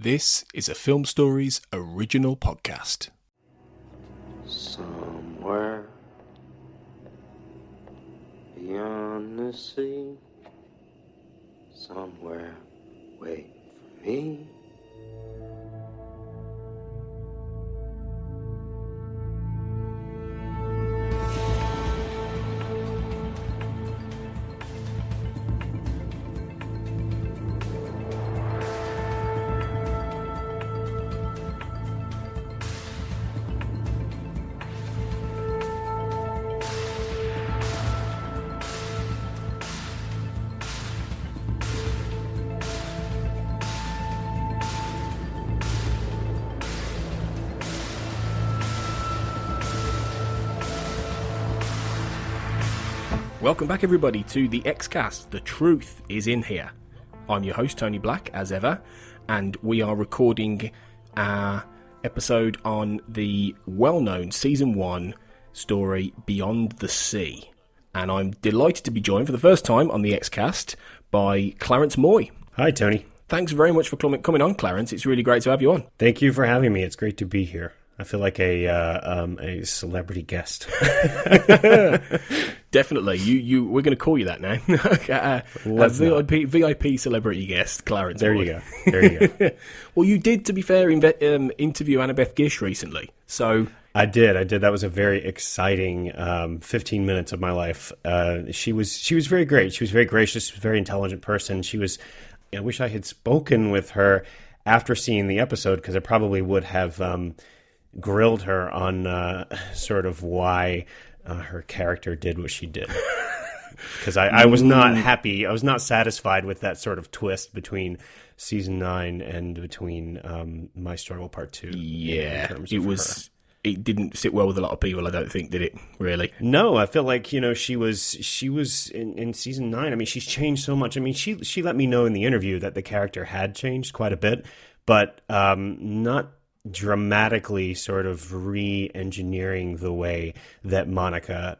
This is a Film Stories original podcast. Somewhere beyond the sea, somewhere wait for me. Welcome back, everybody, to the X-Cast. The truth is in here. I'm your host, Tony Black, as ever, and we are recording our episode on the well-known Season 1 story, Beyond the Sea. And I'm delighted to be joined for the first time on the X-Cast by Clarence Moy. Hi, Tony. Thanks very much for coming on, Clarence. It's really great to have you on. Thank you for having me. It's great to be here. I feel like a celebrity guest. Definitely. We're going to call you that now. VIP celebrity guest, Clarence. There you go. Well, you did, to be fair, interview Annabeth Gish recently. So I did. That was a very exciting 15 minutes of my life. She was very great. She was very gracious, very intelligent person. I wish I had spoken with her after seeing the episode, because I probably would have grilled her on sort of why her character did what she did. Because I was not happy. I was not satisfied with that sort of twist between Season 9 and between My Struggle Part 2. Yeah, it didn't sit well with a lot of people, I don't think, did it, really? No, I feel like, she was in Season 9. I mean, she's changed so much. I mean, she let me know in the interview that the character had changed quite a bit, but not dramatically sort of re-engineering the way that Monica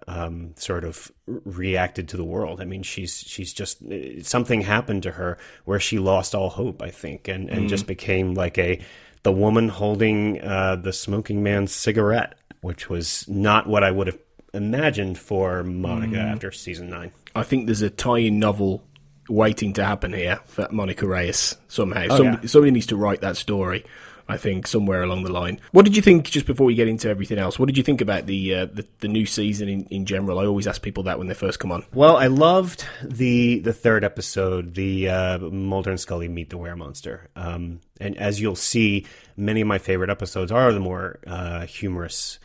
sort of reacted to the world. I mean, she's just, something happened to her where she lost all hope, I think, and just became like the woman holding the smoking man's cigarette, which was not what I would have imagined for Monica after Season 9. I think there's a tie-in novel waiting to happen here for Monica Reyes somehow. Somebody needs to write that story, I think, somewhere along the line. What did you think, just before we get into everything else, what did you think about the new season in general? I always ask people that when they first come on. Well, I loved the third episode, the Mulder and Scully meet the weremonster. And as you'll see, many of my favorite episodes are the more humorous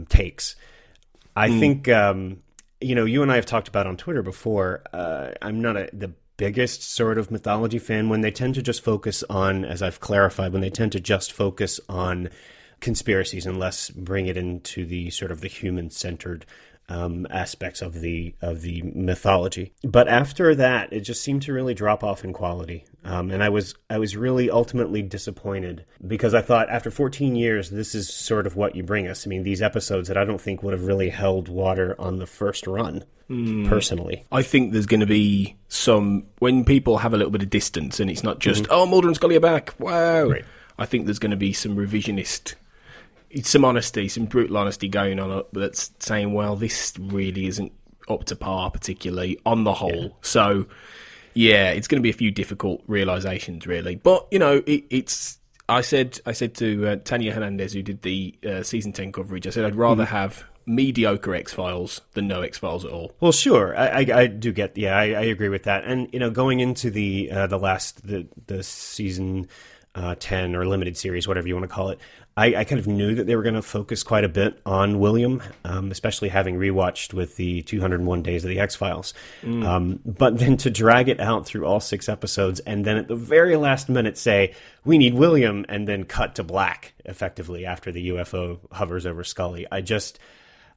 takes. I think, you and I have talked about on Twitter before, I'm not the biggest sort of mythology fan when they tend to just focus on, as I've clarified, when they tend to just focus on conspiracies and less bring it into the sort of the human-centered aspects of the mythology. But after that, it just seemed to really drop off in quality. And I was really ultimately disappointed, because I thought after 14 years, this is sort of what you bring us. I mean, these episodes that I don't think would have really held water on the first run, personally. I think there's going to be when people have a little bit of distance and it's not just, oh, Mulder and Scully are back, wow. Right. I think there's going to be some revisionist, some honesty, some brutal honesty going on that's saying, well, this really isn't up to par, particularly on the whole. Yeah. So, yeah, it's going to be a few difficult realizations, really. But, it's. I said to Tanya Hernandez, who did the Season 10 coverage, I said I'd rather have mediocre X-Files than no X-Files at all. Well, sure. I do get, I agree with that. And, going into the Season 10 or limited series, whatever you want to call it, I kind of knew that they were going to focus quite a bit on William, especially having rewatched with the 201 Days of the X-Files. But then to drag it out through all 6 episodes and then at the very last minute say, we need William, and then cut to black, effectively, after the UFO hovers over Scully.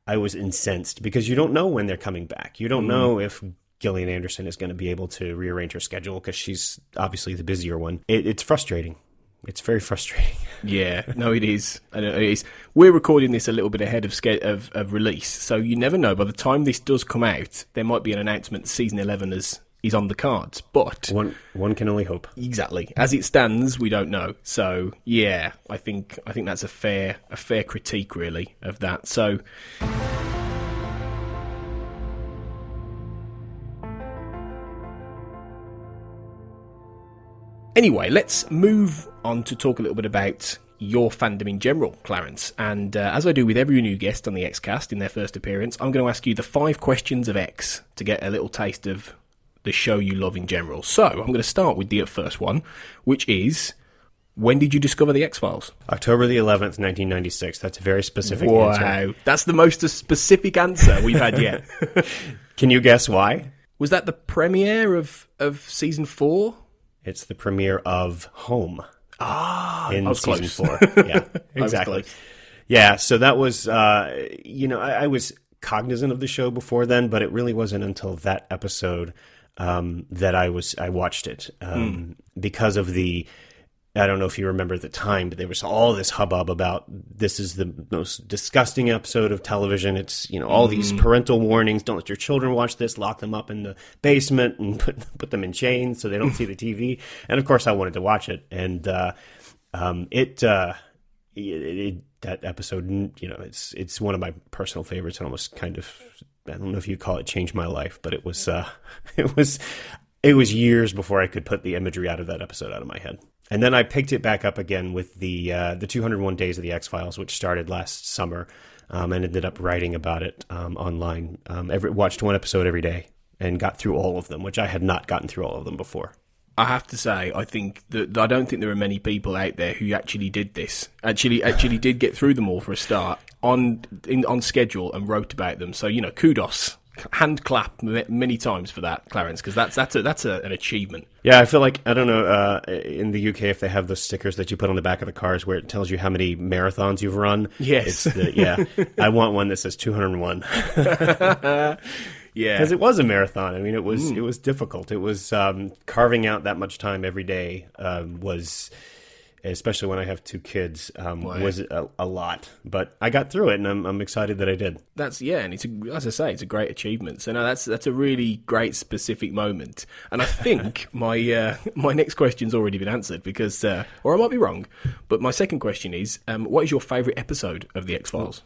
I was incensed, because you don't know when they're coming back. You don't know if Gillian Anderson is going to be able to rearrange her schedule, because she's obviously the busier one. It's frustrating. It's very frustrating. Yeah, no, it is. I know it is. We're recording this a little bit ahead of release, so you never know. By the time this does come out, there might be an announcement that season 11 has is on the cards. But one can only hope. exactly, as it stands, we don't know. So yeah, I think that's a fair critique, really, of that. So. Anyway, let's move on to talk a little bit about your fandom in general, Clarence. And as I do with every new guest on the Xcast in their first appearance, I'm going to ask you the 5 questions of X to get a little taste of the show you love in general. So I'm going to start with the first one, which is, when did you discover the X-Files? October the 11th, 1996. That's a very specific Wow, answer. that's the most specific answer we've had yet. Can you guess why? Was that the premiere of season 4? It's the premiere of Home. In I was season close. 4. Yeah, I was exactly. close. Yeah, so that was, I was cognizant of the show before then, but it really wasn't until that episode that I watched it. Because of I don't know if you remember at the time, but there was all this hubbub about this is the most disgusting episode of television. It's, all these parental warnings. Don't let your children watch this. Lock them up in the basement and put them in chains so they don't see the TV. And of course, I wanted to watch it. And that episode, it's one of my personal favorites. And almost kind of, I don't know if you call it changed my life, but it was years before I could put the imagery out of that episode out of my head. And then I picked it back up again with the 201 Days of the X-Files, which started last summer, and ended up writing about it online. Watched one episode every day and got through all of them, which I had not gotten through all of them before. I have to say, I don't think there are many people out there who actually did this. Actually did get through them all for a start on schedule and wrote about them. So kudos. Hand clap many times for that, Clarence, because that's an achievement. Yeah, I feel like, I don't know, in the UK if they have those stickers that you put on the back of the cars where it tells you how many marathons you've run. Yes. I want one that says 201. Yeah. Because it was a marathon. I mean, it was difficult. It was carving out that much time every day was, especially when I have 2 kids, was a lot. But I got through it, and I'm excited that I did. And as I say, it's a great achievement. So no, that's a really great specific moment. And I think my next question's already been answered because, or I might be wrong, but my second question is, what is your favourite episode of the X-Files?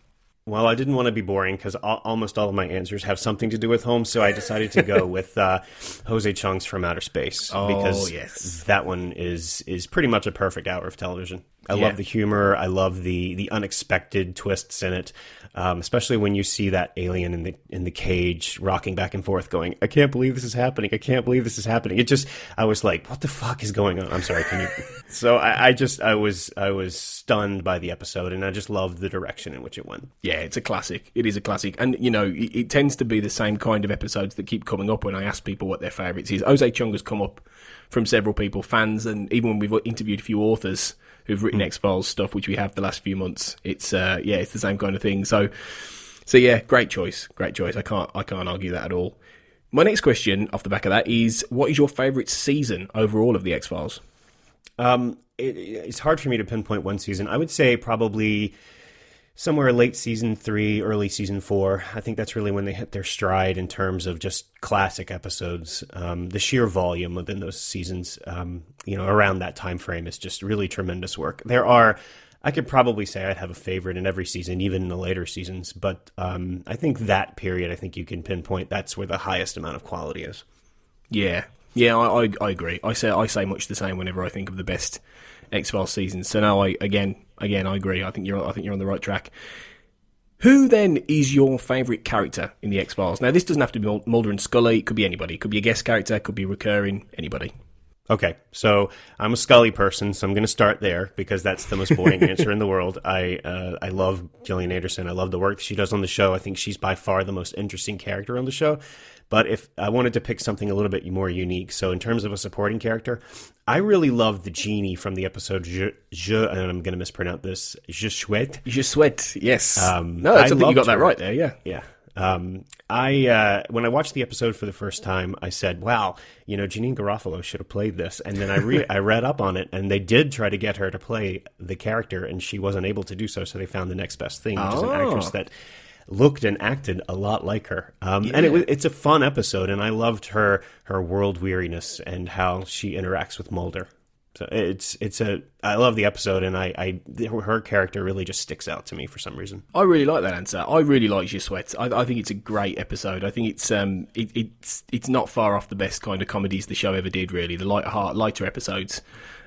Well, I didn't want to be boring because almost all of my answers have something to do with home, so I decided to go with Jose Chung's From Outer Space. Because that one is pretty much a perfect hour of television. I love the humor. I love the unexpected twists in it, especially when you see that alien in the cage rocking back and forth, going, "I can't believe this is happening. I can't believe this is happening." I was like, "What the fuck is going on?" I'm sorry. Can you? So I was stunned by the episode, and I just loved the direction in which it went. Yeah, it's a classic. It is a classic, and it tends to be the same kind of episodes that keep coming up when I ask people what their favourites is. Jose Chung has come up from several people, fans, and even when we've interviewed a few authors who've written X-Files stuff, which we have the last few months. It's it's the same kind of thing. So yeah, great choice. I can't argue that at all. My next question off the back of that is, what is your favourite season overall of the X-Files? It's hard for me to pinpoint one season. I would say probably somewhere late season 3, early season 4. I think that's really when they hit their stride in terms of just classic episodes. The sheer volume within those seasons, around that time frame is just really tremendous work. I could probably say I'd have a favorite in every season, even in the later seasons. But I think that period, I think you can pinpoint that's where the highest amount of quality is. Yeah, I agree. I say much the same whenever I think of the best X-Files seasons. So now I agree. I think you're on the right track. Who then is your favourite character in the X-Files? Now, this doesn't have to be Mulder and Scully. It could be anybody. It could be a guest character. It could be recurring. Anybody. Okay, so I'm a Scully person, so I'm going to start there because that's the most boring answer in the world. I love Gillian Anderson. I love the work she does on the show. I think she's by far the most interesting character on the show. But if I wanted to pick something a little bit more unique, so in terms of a supporting character, I really love the genie from the episode and I'm going to mispronounce this, Je Souhaite. Je Souhaite, yes. No, I think you got that right there, yeah. Yeah. When I watched the episode for the first time, I said, wow, Janine Garofalo should have played this. And then I read up on it, and they did try to get her to play the character, and she wasn't able to do so, so they found the next best thing, which is an actress that looked and acted a lot like her. And it's a fun episode, and I loved her world weariness and how she interacts with Mulder. So I love the episode, and her character really just sticks out to me for some reason. I really like that answer. I really like Je Souhaite. I think it's a great episode. I think it's not far off the best kind of comedies the show ever did. Really, the lighter episodes.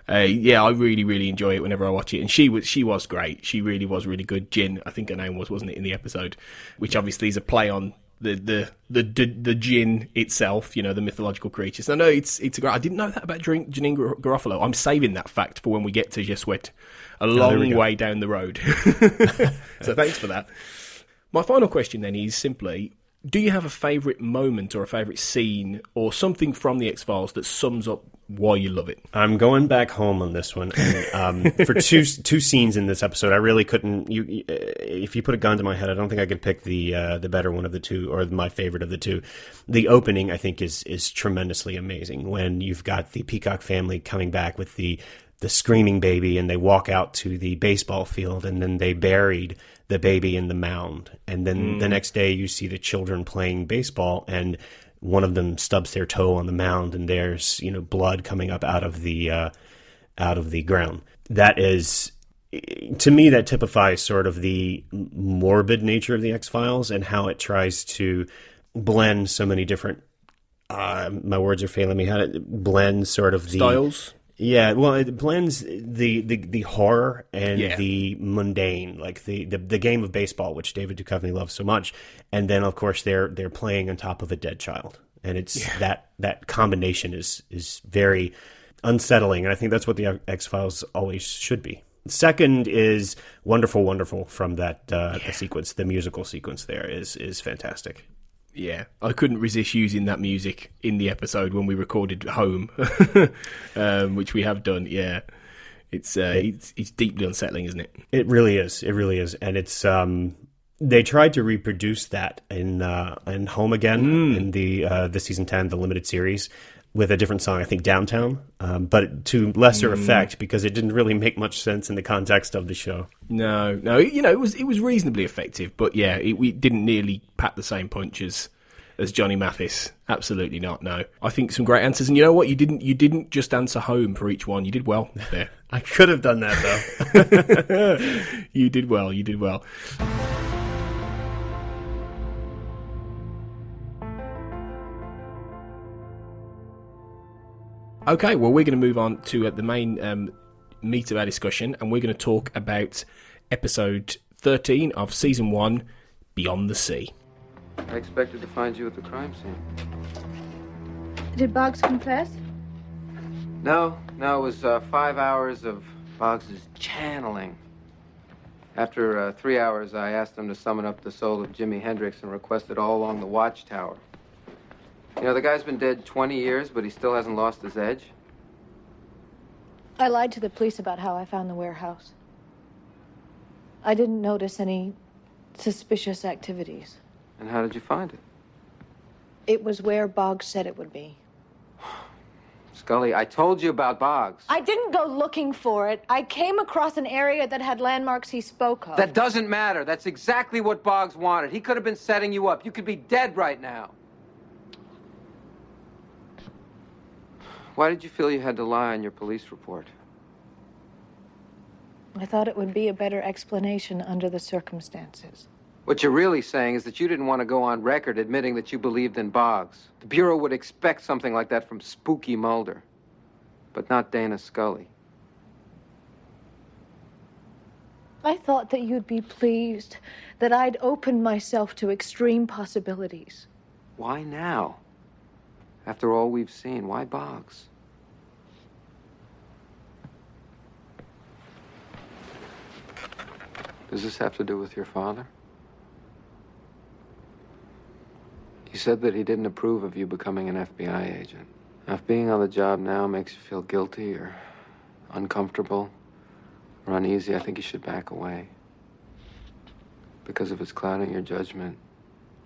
I really, really enjoy it whenever I watch it. And she was great. She really was really good. Jin, I think her name wasn't it, in the episode, which obviously is a play on the Jinn itself, the mythological creatures. I know it's a great. I didn't know that about Janine Garofalo. I'm saving that fact for when we get to Je Souhaite, a long way down the road. So thanks for that. My final question then is simply, do you have a favourite moment or a favourite scene or something from the X-Files that sums up why you love it? I'm going back home on this one. And, for two scenes in this episode, I really couldn't. If you put a gun to my head, I don't think I could pick the better one of the two, or my favorite of the two. The opening, I think, is tremendously amazing when you've got the Peacock family coming back with the screaming baby, and they walk out to the baseball field, and then they buried the baby in the mound, and then the next day you see the children playing baseball, and one of them stubs their toe on the mound, and there's blood coming up out of the ground. That is, to me, that typifies sort of the morbid nature of the X-Files and how it tries to blend so many different. My words are failing me. How it blends sort of the styles. Yeah, well, it blends the horror and the mundane, like the game of baseball, which David Duchovny loves so much, and then of course they're playing on top of a dead child, and it's that combination is very unsettling, and I think that's what the X-Files always should be. Second is Wonderful, Wonderful from that the sequence, the musical sequence there is fantastic. Yeah, I couldn't resist using that music in the episode when we recorded home, which we have done. Yeah, it's deeply unsettling, isn't it? It really is. It really is, and it's they tried to reproduce that in Home Again in the season 10, the limited series, with a different song, I think Downtown, but to lesser effect because it didn't really make much sense in the context of the show. No, it was reasonably effective, but we didn't nearly pack the same punch as Johnny Mathis. Absolutely not. No, I think some great answers, and you know what? You didn't just answer Home for each one. You did well there. I could have done that though. You did well. You did well. Okay, well, we're going to move on to the main meat of our discussion, and we're going to talk about episode 13 of season 1, Beyond the Sea. I expected to find you at the crime scene. Did Boggs confess? No, it was 5 hours of Boggs's channeling. After 3 hours, I asked him to summon up the soul of Jimi Hendrix and request it all along the watchtower. The guy's been dead 20 years, but he still hasn't lost his edge. I lied to the police about how I found the warehouse. I didn't notice any suspicious activities. And how did you find it? It was where Boggs said it would be. Scully, I told you about Boggs. I didn't go looking for it. I came across an area that had landmarks he spoke of. That doesn't matter. That's exactly what Boggs wanted. He could have been setting you up. You could be dead right now. Why did you feel you had to lie on your police report? I thought it would be a better explanation under the circumstances. What you're really saying is that you didn't want to go on record admitting that you believed in Boggs. The Bureau would expect something like that from Spooky Mulder, but not Dana Scully. I thought that you'd be pleased that I'd opened myself to extreme possibilities. Why now? After all we've seen, why Boggs? Does this have to do with your father? You said that he didn't approve of you becoming an FBI agent. Now, if being on the job now makes you feel guilty or uncomfortable or uneasy, I think you should back away. Because if it's clouding your judgment,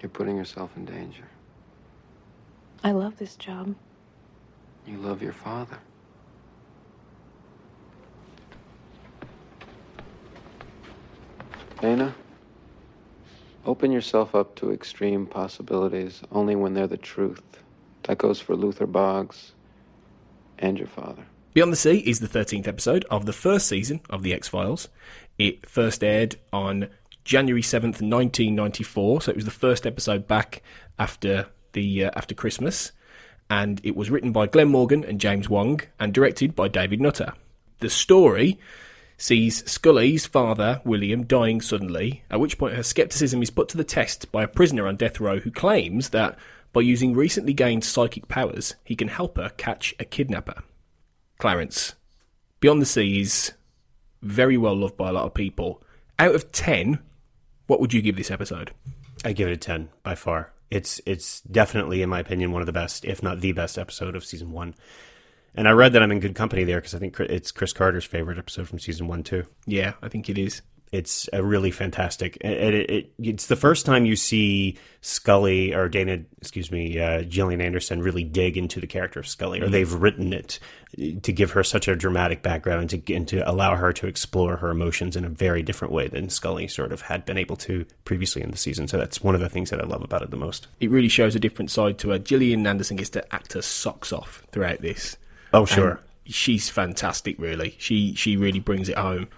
you're putting yourself in danger. I love this job. You love your father. Dana, Open yourself up to extreme possibilities only when they're the truth. That goes for Luther Boggs and your father. Beyond the Sea is the 13th episode of the first season of The X-Files. It first aired on January 7th, 1994, so it was the first episode back after Christmas, and it was written by Glenn Morgan and James Wong and directed by David Nutter. The story sees Scully's father, William, dying suddenly, at which point her scepticism is put to the test by a prisoner on death row who claims that by using recently gained psychic powers, he can help her catch a kidnapper. Clarence, Beyond the Sea is very well loved by a lot of people. Out of 10, what would you give this episode? I give it a 10 by far. It's definitely, in my opinion, one of the best, if not the best episode of season 1. And I read that I'm in good company there because I think it's Chris Carter's favorite episode from season 1 too. Yeah, I think it is. It's a really fantastic. It's the first time you see Scully or Gillian Anderson really dig into the character of Scully, or they've written it to give her such a dramatic background and to allow her to explore her emotions in a very different way than Scully sort of had been able to previously in the season. So that's one of the things that I love about it the most. It really shows a different side to her. Gillian Anderson gets to act her socks off throughout this. Oh, sure. And she's fantastic, really. She really brings it home.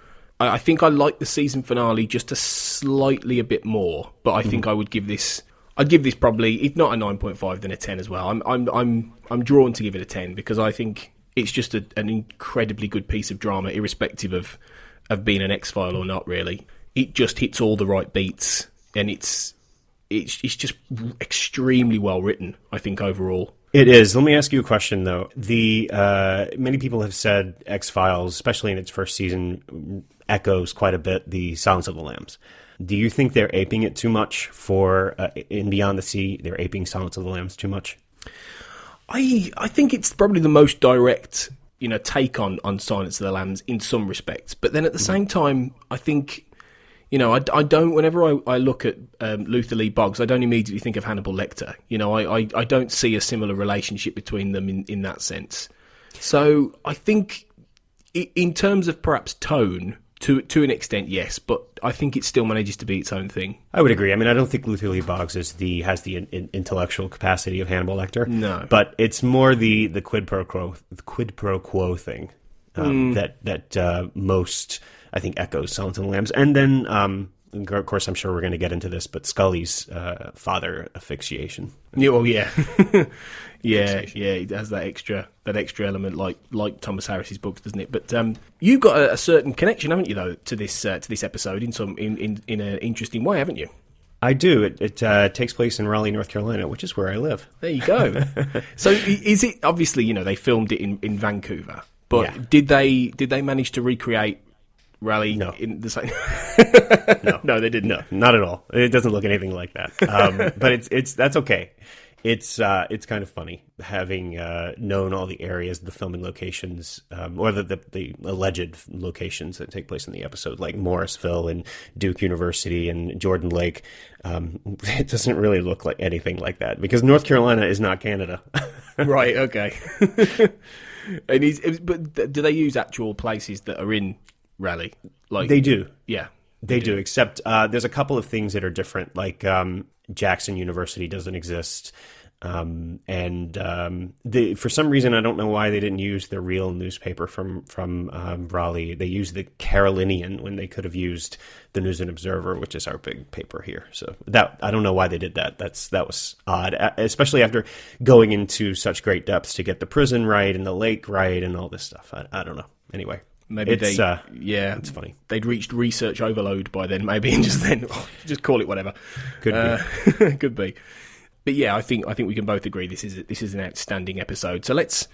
I think I like the season finale just a bit more, but I think I'd give this probably, if not a 9.5, then a 10 as well. I'm drawn to give it a 10 because I think it's just an incredibly good piece of drama, irrespective of being an X-File or not. Really, it just hits all the right beats, and it's just extremely well written, I think, overall. It is. Let me ask you a question, though. Many people have said X-Files, especially in its first season, echoes quite a bit the Silence of the Lambs. Do you think they're aping it too much for in Beyond the Sea? They're aping Silence of the Lambs too much? I think it's probably the most direct, take on Silence of the Lambs in some respects. But then at the same time, I think, I don't. Whenever I look at Luther Lee Boggs, I don't immediately think of Hannibal Lecter. I don't see a similar relationship between them in that sense. So I think, in terms of perhaps tone, to an extent, yes, but I think it still manages to be its own thing. I would agree. I mean, I don't think Luther Lee Boggs has the intellectual capacity of Hannibal Lecter. No, but it's more the quid pro quo thing that most, I think, echoes Silence of the Lambs. And then, of course, I'm sure we're going to get into this, but Scully's father asphyxiation. Yeah, well, yeah. Yeah, it has that extra element, like Thomas Harris's books, doesn't it? But you've got a certain connection, haven't you, though, to this episode in an interesting way, haven't you? I do. It takes place in Raleigh, North Carolina, which is where I live. There you go. So is it, obviously, they filmed it in Vancouver, but yeah. Did they manage to recreate Raleigh? No. In the same? No, they didn't. No, not at all. It doesn't look anything like that. But that's okay. It's kind of funny having known all the areas, the filming locations, or the alleged locations that take place in the episode, like Morrisville and Duke University and Jordan Lake. It doesn't really look like anything like that because North Carolina is not Canada. Right. Okay. But do they use actual places that are in Raleigh? Like they do. Yeah. They do, except there's a couple of things that are different, like Jackson University doesn't exist. For some reason, I don't know why they didn't use the real newspaper from Raleigh. They used the Carolinian when they could have used the News and Observer, which is our big paper here. So I don't know why they did that. That was odd, especially after going into such great depths to get the prison right and the lake right and all this stuff. I don't know. Anyway. Maybe it's funny. They'd reached research overload by then, maybe, and just call it whatever. Could be. Could be. But yeah, I think we can both agree this is an outstanding episode. So let's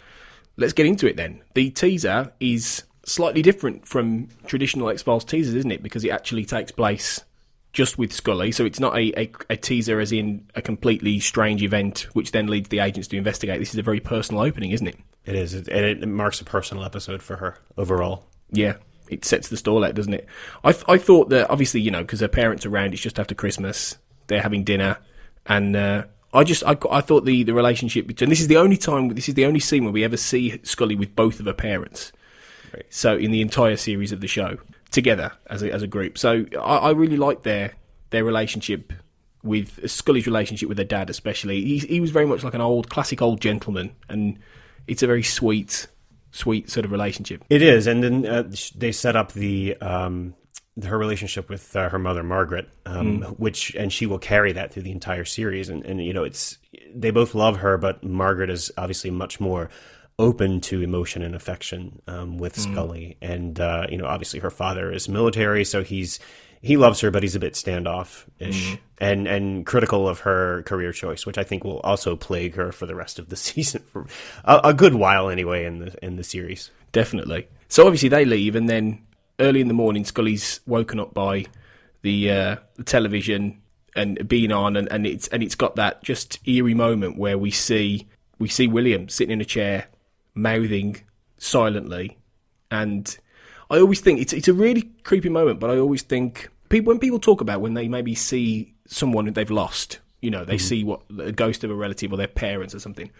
get into it then. The teaser is slightly different from traditional X-Files teasers, isn't it? Because it actually takes place just with Scully. So it's not a teaser as in a completely strange event, which then leads the agents to investigate. This is a very personal opening, isn't it? It is. It marks a personal episode for her overall. Yeah, it sets the stall out, doesn't it? I thought that, obviously, because her parents are around, it's just after Christmas, they're having dinner, and I thought the relationship between... This is the only scene where we ever see Scully with both of her parents. Right. So in the entire series of the show, together as a group. So I really like their relationship with Scully's relationship with her dad, especially. He was very much like an classic old gentleman, and it's a very sweet sort of relationship. It is, and then they set up her relationship with her mother Margaret, and she will carry that through the entire series. And they both love her, but Margaret is obviously much more open to emotion and affection with Scully. And obviously her father is military, so he loves her, but he's a bit standoff-ish and critical of her career choice, which I think will also plague her for the rest of the season for a good while anyway in the series. Definitely. So obviously they leave, and then early in the morning, Scully's woken up by the television and being on, and it's got that just eerie moment where we see William sitting in a chair, mouthing silently, and I always think it's a really creepy moment. But I always think when people talk about when they maybe see someone they've lost, they see a ghost of a relative or their parents or something.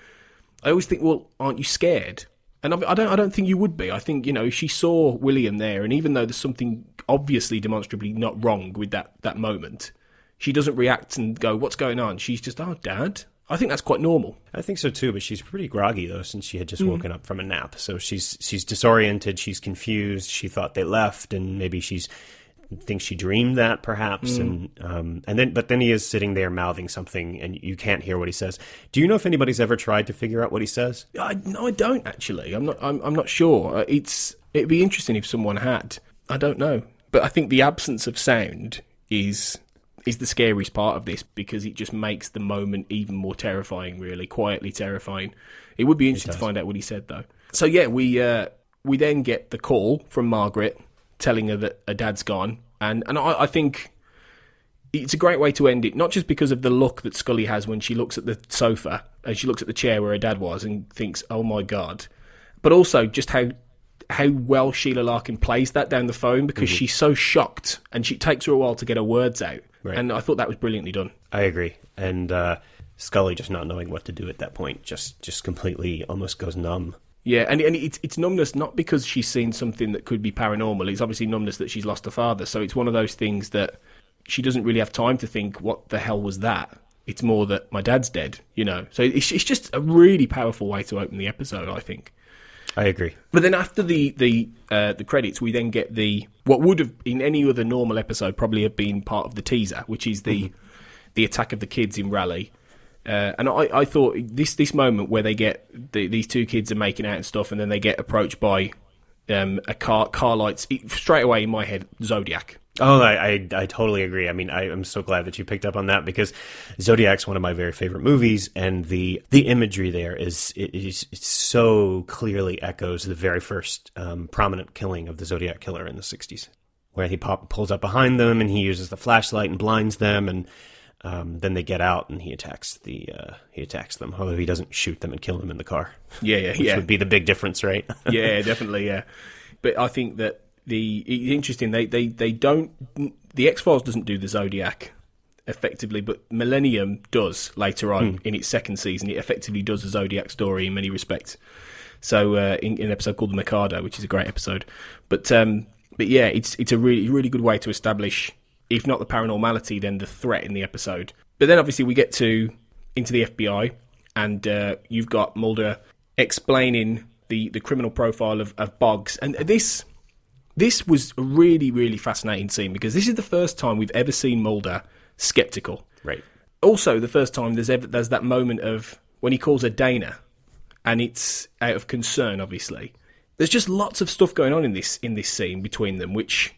I always think, well, aren't you scared? And I don't think you would be. I think, if she saw William there, and even though there's something obviously demonstrably not wrong with that moment, she doesn't react and go, what's going on? She's just, oh, Dad. I think that's quite normal. I think so too, but she's pretty groggy though, since she had just woken up from a nap. So she's disoriented, she's confused, she thought they left, and maybe thinks she dreamed that perhaps, and then he is sitting there mouthing something, and you can't hear what he says. Do you know if anybody's ever tried to figure out what he says? No, I don't actually. I'm not sure. It'd be interesting if someone had. I don't know, but I think the absence of sound is the scariest part of this, because it just makes the moment even more terrifying. Really, quietly terrifying. It would be interesting to find out what he said though. So yeah, we then get the call from Margaret, telling her that her dad's gone. And I think it's a great way to end it, not just because of the look that Scully has when she looks at the sofa and she looks at the chair where her dad was and thinks, oh my God, but also just how well Sheila Larkin plays that down the phone, because she's so shocked and it takes her a while to get her words out. Right. And I thought that was brilliantly done. I agree. And Scully just not knowing what to do at that point, just completely almost goes numb. Yeah, and it's numbness not because she's seen something that could be paranormal. It's obviously numbness that she's lost her father. So it's one of those things that she doesn't really have time to think, what the hell was that? It's more that my dad's dead, So it's just a really powerful way to open the episode, I think. I agree. But then after the credits, we then get what would have in any other normal episode probably have been part of the teaser, which is the attack of the kids in Raleigh. And I thought this moment where they get these two kids are making out and stuff, and then they get approached by a car lights, straight away in my head, Zodiac. Oh, I totally agree. I mean, I'm so glad that you picked up on that, because Zodiac's one of my very favorite movies, and the imagery there it so clearly echoes the very first prominent killing of the Zodiac killer in the 60s, where he pulls up behind them and he uses the flashlight and blinds them, and then they get out and he attacks them. Although he doesn't shoot them and kill them in the car. Which would be the big difference, right? Yeah, definitely. Yeah, but I think that it's interesting. They don't. The X-Files doesn't do the Zodiac effectively, but Millennium does later on in its second season. It effectively does a Zodiac story in many respects. So in an episode called The Mikado, which is a great episode, but yeah, it's a really good way to establish, if not the paranormality, then the threat in the episode. But then obviously we get into the FBI, and you've got Mulder explaining the criminal profile of Boggs. And this was a really, really fascinating scene, because this is the first time we've ever seen Mulder skeptical. Right. Also, the first time there's that moment of when he calls her Dana, and it's out of concern, obviously. There's just lots of stuff going on in this scene between them, which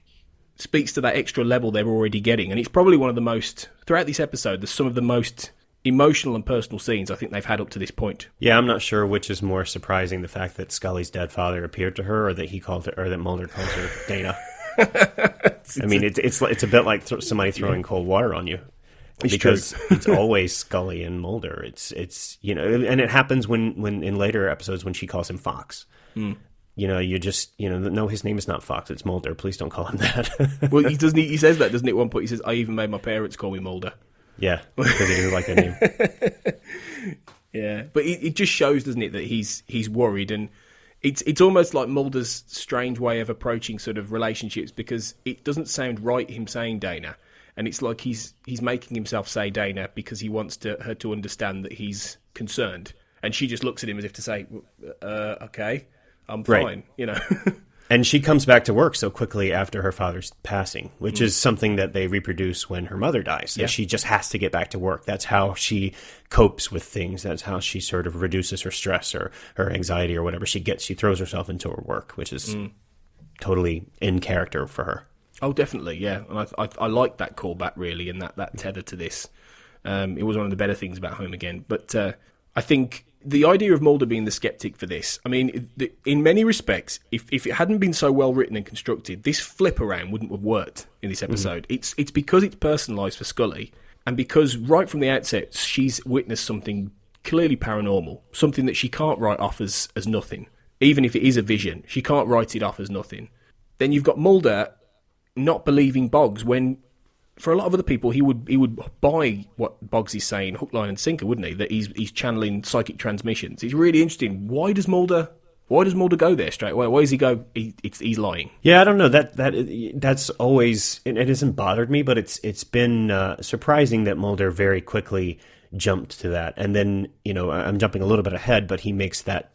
speaks to that extra level they're already getting. And it's probably one of the most, throughout this episode, there's some of the most emotional and personal scenes I think they've had up to this point. Yeah, I'm not sure which is more surprising, the fact that Scully's dead father appeared to her, or that that Mulder calls her Dana. I mean, it's a bit like somebody throwing cold water on you. Because it's always Scully and Mulder. It's and it happens when in later episodes when she calls him Fox. You just no, his name is not Fox, it's Mulder. Please don't call him that. Well, he says that, doesn't it? At one point, he says, "I even made my parents call me Mulder." Yeah, because he doesn't like that name. Yeah, but it just shows, doesn't it, that he's worried, and it's almost like Mulder's strange way of approaching sort of relationships, because it doesn't sound right him saying Dana. And it's like he's making himself say Dana because he wants her to understand that he's concerned. And she just looks at him as if to say, okay, I'm fine, Right. you know. And she comes back to work so quickly after her father's passing, which is something that they reproduce when her mother dies. Yeah. She just has to get back to work. That's how she copes with things. That's how she sort of reduces her stress or her anxiety or whatever she gets. She throws herself into her work, which is totally in character for her. Oh, definitely, yeah. And I like that callback, really, and that tether to this. It was one of the better things about Home Again. But I think the idea of Mulder being the skeptic for this, I mean, in many respects, if it hadn't been so well written and constructed, this flip around wouldn't have worked in this episode. It's because it's personalised for Scully, and because right from the outset, she's witnessed something clearly paranormal, something that she can't write off as nothing. Even if it is a vision, she can't write it off as nothing. Then you've got Mulder not believing Boggs when, for a lot of other people, he would buy what Boggs is saying, hook, line, and sinker, wouldn't he? That he's channeling psychic transmissions. It's really interesting. Why does Mulder go there straight away? Why does he go? He's lying. Yeah, I don't know. That's always it hasn't bothered me, but it's been surprising that Mulder very quickly jumped to that. And then I'm jumping a little bit ahead, but he makes that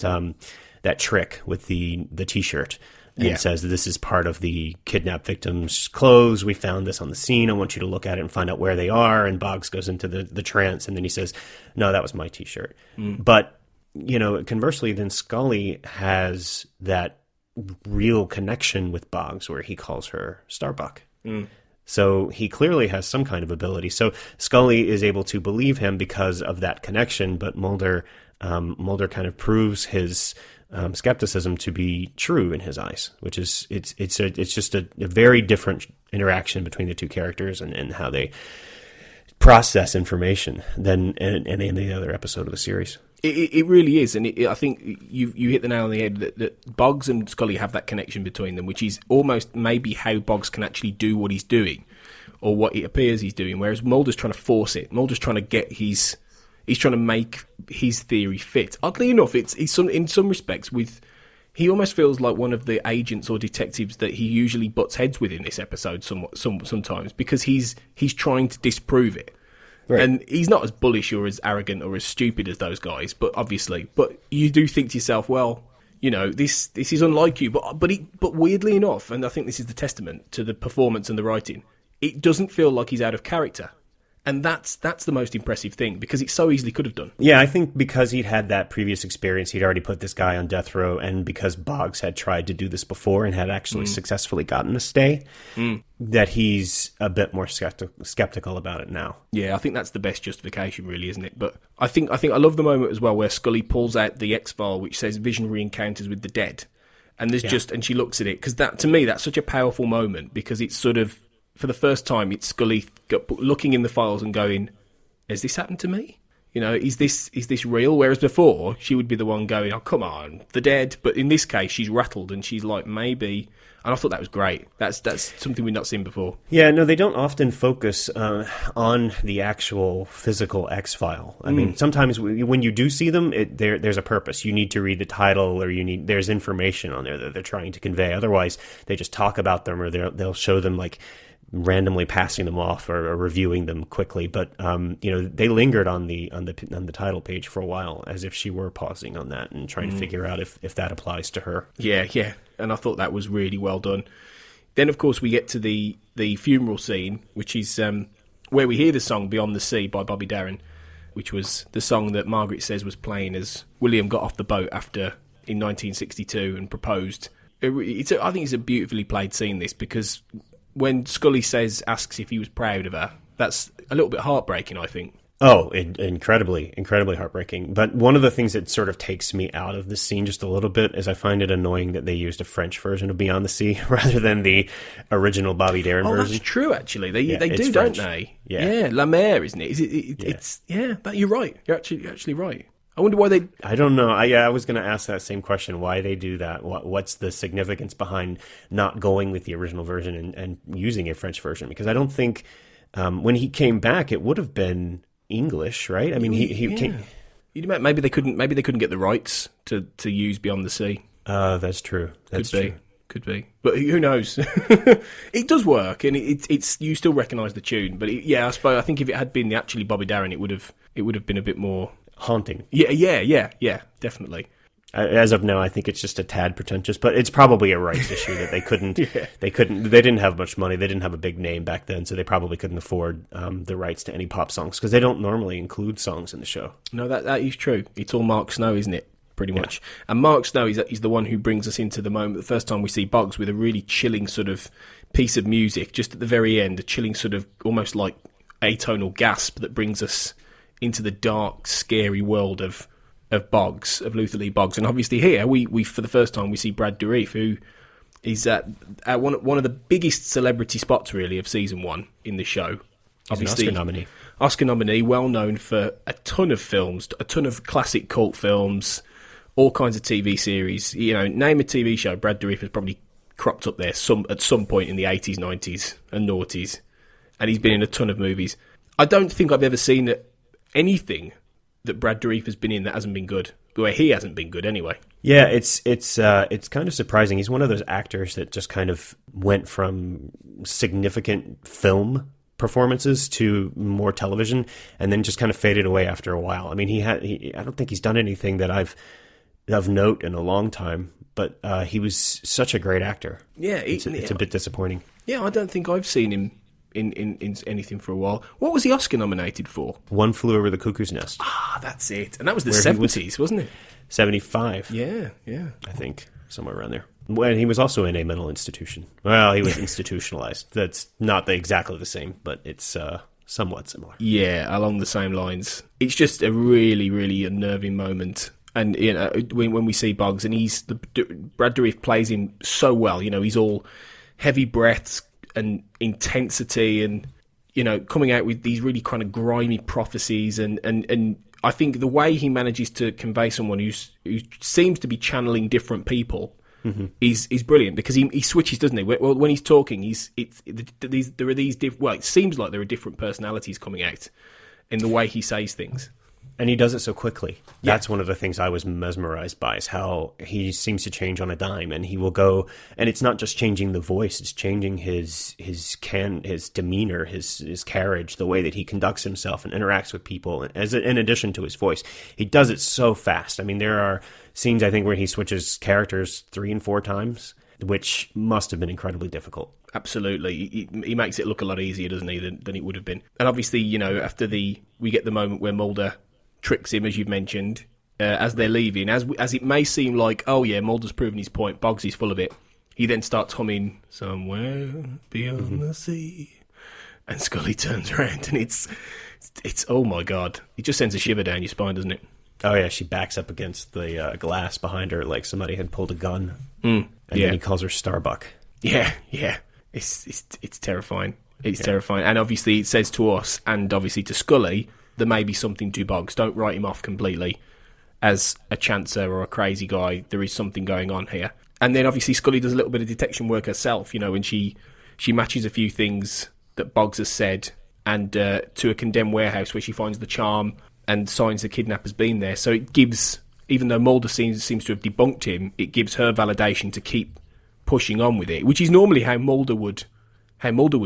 trick with the T-shirt. And says this is part of the kidnapped victim's clothes. We found this on the scene. I want you to look at it and find out where they are. And Boggs goes into the trance, and then he says, no, that was my T-shirt. But, conversely, then Scully has that real connection with Boggs where he calls her Starbuck. So he clearly has some kind of ability. So Scully is able to believe him because of that connection, but Mulder kind of proves his skepticism to be true in his eyes, which is it's just a very different interaction between the two characters and how they process information than in any other episode of the series. It really is, and I think you hit the nail on the head that Boggs and Scully have that connection between them, which is almost maybe how Boggs can actually do what he's doing, or what it appears he's doing, whereas Mulder's trying to force it. Mulder's trying to get he's trying to make his theory fit. Oddly enough, in some respects, he almost feels like one of the agents or detectives that he usually butts heads with in this episode sometimes, because he's trying to disprove it. Right. And he's not as bullish or as arrogant or as stupid as those guys, but you do think to yourself, well, this is unlike you, but weirdly enough, and I think this is the testament to the performance and the writing, it doesn't feel like he's out of character. And that's the most impressive thing, because it so easily could have done. Yeah, I think because he'd had that previous experience, he'd already put this guy on death row, and because Boggs had tried to do this before and had actually successfully gotten a stay, that he's a bit more skeptical about it now. Yeah, I think that's the best justification, really, isn't it? But I think I love the moment as well where Scully pulls out the X-File, which says Visionary Encounters with the Dead. And and she looks at it, because to me, that's such a powerful moment, because it's sort of, for the first time, it's Scully looking in the files and going, has this happened to me? Is this real? Whereas before, she would be the one going, oh, come on, the dead. But in this case, she's rattled and she's like, maybe. And I thought that was great. That's something we've not seen before. Yeah, no, they don't often focus on the actual physical X-File. I mean, sometimes when you do see them, there's a purpose. You need to read the title, or there's information on there that they're trying to convey. Otherwise, they just talk about them, or they'll show them like randomly passing them off or reviewing them quickly, but they lingered on the title page for a while, as if she were pausing on that and trying to figure out if that applies to her. Yeah, and I thought that was really well done. Then, of course, we get to the funeral scene, which is where we hear the song "Beyond the Sea" by Bobby Darin, which was the song that Margaret says was playing as William got off the boat in 1962 and proposed. I think it's a beautifully played scene, this, because when Scully asks if he was proud of her, that's a little bit heartbreaking, I think. Oh, incredibly heartbreaking. But one of the things that sort of takes me out of this scene just a little bit is I find it annoying that they used a French version of Beyond the Sea rather than the original Bobby Darin version. Oh, that's true, actually. They do, French. Don't they? Yeah. La Mer, isn't it? You're right. You're actually right. I wonder why they... I don't know. I was going to ask that same question, why they do that. What's the significance behind not going with the original version and using a French version? Because I don't think when he came back, it would have been English, right? I mean, he came... Maybe they couldn't get the rights to use Beyond the Sea. That's true. That's true. Could be, but who knows? It does work, and it's you still recognise the tune. But I suppose I think if it had been actually Bobby Darin, it would have been a bit more haunting. Yeah, definitely. As of now, I think it's just a tad pretentious, but it's probably a rights issue that they couldn't. They didn't have much money. They didn't have a big name back then, so they probably couldn't afford the rights to any pop songs because they don't normally include songs in the show. No, that is true. It's all Mark Snow, isn't it? Pretty much. And Mark Snow is the one who brings us into the moment. The first time we see Boggs with a really chilling sort of piece of music, just at the very end, a chilling sort of almost like atonal gasp that brings us into the dark, scary world of Boggs, of Luther Lee Boggs. And obviously here, we for the first time, we see Brad Dourif, who is at one of the biggest celebrity spots, really, of season 1 in the show. Obviously, Oscar nominee, well known for a ton of films, a ton of classic cult films, all kinds of TV series. You know, name a TV show, Brad Dourif has probably cropped up there at some point in the 80s, 90s and noughties. And he's been in a ton of movies. I don't think I've ever seen anything that Brad Dourif has been in that hasn't been good. Well, he hasn't been good anyway. Yeah, it's kind of surprising. He's one of those actors that just kind of went from significant film performances to more television and then just kind of faded away after a while. I mean, I don't think he's done anything that of note in a long time, but he was such a great actor. Yeah, it's a bit disappointing. Yeah, I don't think I've seen him in anything for a while. What was he Oscar nominated for? One Flew Over the Cuckoo's Nest. Ah, that's it. And that was the 70s, wasn't it? 75. Yeah. I think, somewhere around there. And he was also in a mental institution. Well, he was institutionalized. That's not exactly the same, but it's somewhat similar. Yeah, along the same lines. It's just a really, really unnerving moment. And you know, when we see Boggs, and Brad Dourif plays him so well. You know, he's all heavy breaths and intensity, and you know, coming out with these really kind of grimy prophecies, and I think the way he manages to convey someone who seems to be channeling different people is brilliant, because he switches, doesn't he? Well, when he's talking, there are these it seems like there are different personalities coming out in the way he says things. And he does it so quickly. Yeah. That's one of the things I was mesmerized by, is how he seems to change on a dime, and he will go, and it's not just changing the voice, it's changing his demeanor, his carriage, the way that he conducts himself and interacts with people, in addition to his voice. He does it so fast. I mean, there are scenes, I think, where he switches characters 3 and 4 times, which must have been incredibly difficult. Absolutely. He makes it look a lot easier, doesn't he, than it would have been. And obviously, you know, after we get the moment where Mulder tricks him, as you've mentioned, as they're leaving, as it may seem like, oh yeah, Mulder's proven his point, Boggs is full of it, he then starts humming "Somewhere Beyond the Sea," and Scully turns around, and it's oh my god, it just sends a shiver down your spine, doesn't it? Oh yeah, she backs up against the glass behind her like somebody had pulled a gun, and then he calls her Starbuck. Yeah, it's terrifying. It's terrifying, and obviously it says to us, and obviously to Scully, there may be something to Boggs. Don't write him off completely as a chancer or a crazy guy. There is something going on here. And then obviously Scully does a little bit of detection work herself, you know, and she matches a few things that Boggs has said, and to a condemned warehouse where she finds the charm and signs the kidnapper's been there. So it gives, even though Mulder seems to have debunked him, it gives her validation to keep pushing on with it, which is normally how Mulder would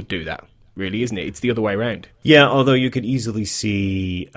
do that. Really, isn't it? It's the other way around. Yeah, although you could easily see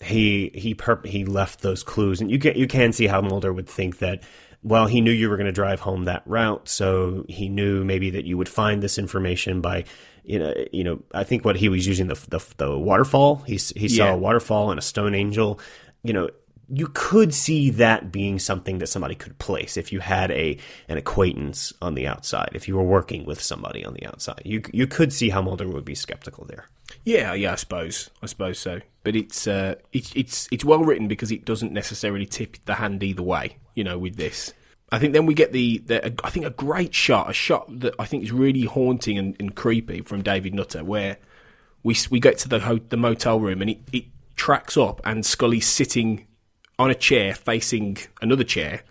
he left those clues, and you can see how Mulder would think that, well, he knew you were going to drive home that route, so he knew maybe that you would find this information by, you know. I think what he was using the waterfall. He saw a waterfall and a stone angel. You know, you could see that being something that somebody could place if you had an acquaintance on the outside, if you were working with somebody on the outside. You could see how Mulder would be skeptical there. Yeah, I suppose so. But it's well written, because it doesn't necessarily tip the hand either way, you know, with this. I think then we get I think a great shot, a shot that I think is really haunting and creepy from David Nutter, where we get to the motel room, and it tracks up, and Scully's sitting on a chair facing another chair,